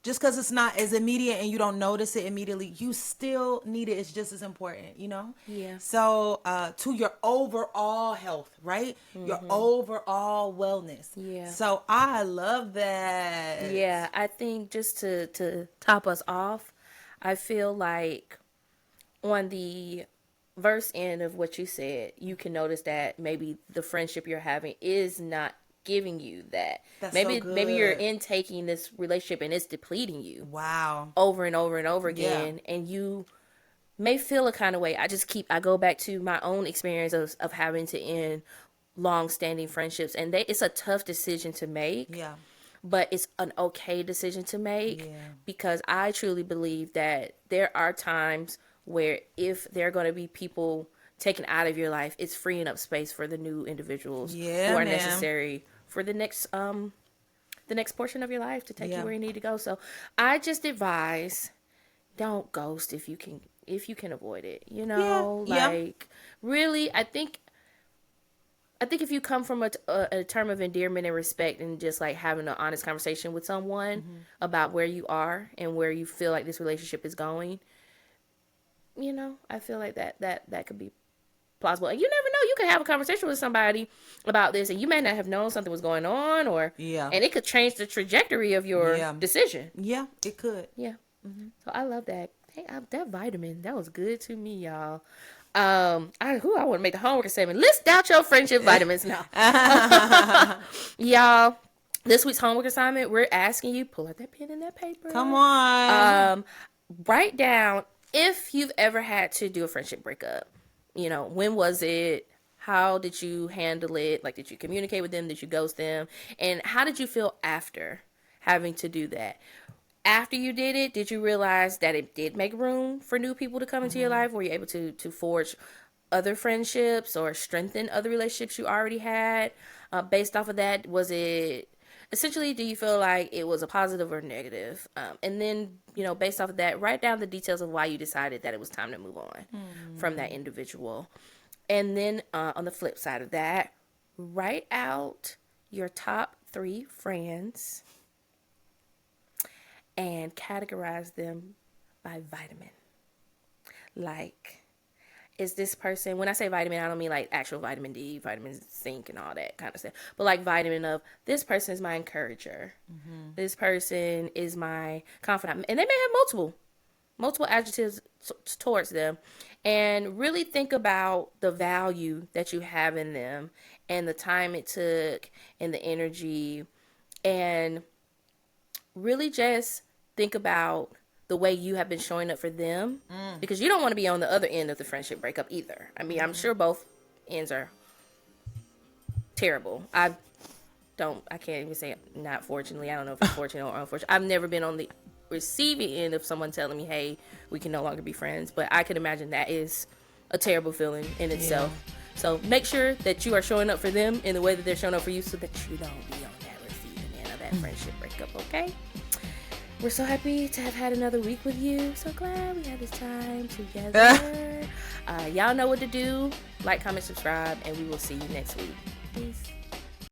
Just because it's not as immediate and you don't notice it immediately, you still need it. It's just as important, Yeah. So to your overall health, right? Your overall wellness. Yeah. So I love that. Yeah, I think just to top us off, I feel like on the verse end of what you said, you can notice that maybe the friendship you're having is not giving you that. That's maybe so good. maybe you're intaking this relationship and it's depleting you. Wow. Over and over and over again, and you may feel a kind of way. I go back to my own experience of having to end long-standing friendships, and it's a tough decision to make. Yeah. But it's an okay decision to make. Yeah. Because I truly believe that there are times where if there are going to be people taken out of your life, it's freeing up space for the new individuals who are necessary for the next portion of your life to take you where you need to go. So I just advise, don't ghost if you can avoid it. Really, I think I think if you come from a term of endearment and respect and just like having an honest conversation with someone about where you are and where you feel like this relationship is going, I feel like that could be plausible. And you never know, you could have a conversation with somebody about this and you may not have known something was going on, or Yeah. and it could change the trajectory of your Yeah. decision. Yeah, it could. Yeah. So I love that. Hey, that vitamin, that was good to me, y'all. I want to make the homework assignment. List out your friendship vitamins now. Y'all, this week's homework assignment, we're asking you, pull out that pen and that paper. Come on. Write down if you've ever had to do a friendship breakup. When was it? How did you handle it? Like, did you communicate with them? Did you ghost them? And how did you feel after having to do that? After you did it, did you realize that it did make room for new people to come into your life? Were you able to forge other friendships or strengthen other relationships you already had? Based off of that, was it essentially, do you feel like it was a positive or negative? And then, based off of that, write down the details of why you decided that it was time to move on from that individual. And then on the flip side of that, write out your top 3 friends and categorize them by vitamin. Like, is this person, when I say vitamin, I don't mean like actual vitamin D, vitamin zinc and all that kind of stuff, but like vitamin of, this person is my encourager. This person is my confidant. And they may have multiple adjectives towards them. And really think about the value that you have in them and the time it took and the energy, and really just think about the way you have been showing up for them, because you don't want to be on the other end of the friendship breakup either. I mean, I'm sure both ends are terrible. I can't even say not fortunately. I don't know if it's fortunate or unfortunate. I've never been on the receiving end of someone telling me, hey, we can no longer be friends. But I can imagine that is a terrible feeling in itself. Yeah. So make sure that you are showing up for them in the way that they're showing up for you, so that you don't be on that receiving end of that friendship breakup, okay? We're so happy to have had another week with you. So glad we had this time together. Y'all know what to do. Like, comment, subscribe, and we will see you next week. Peace.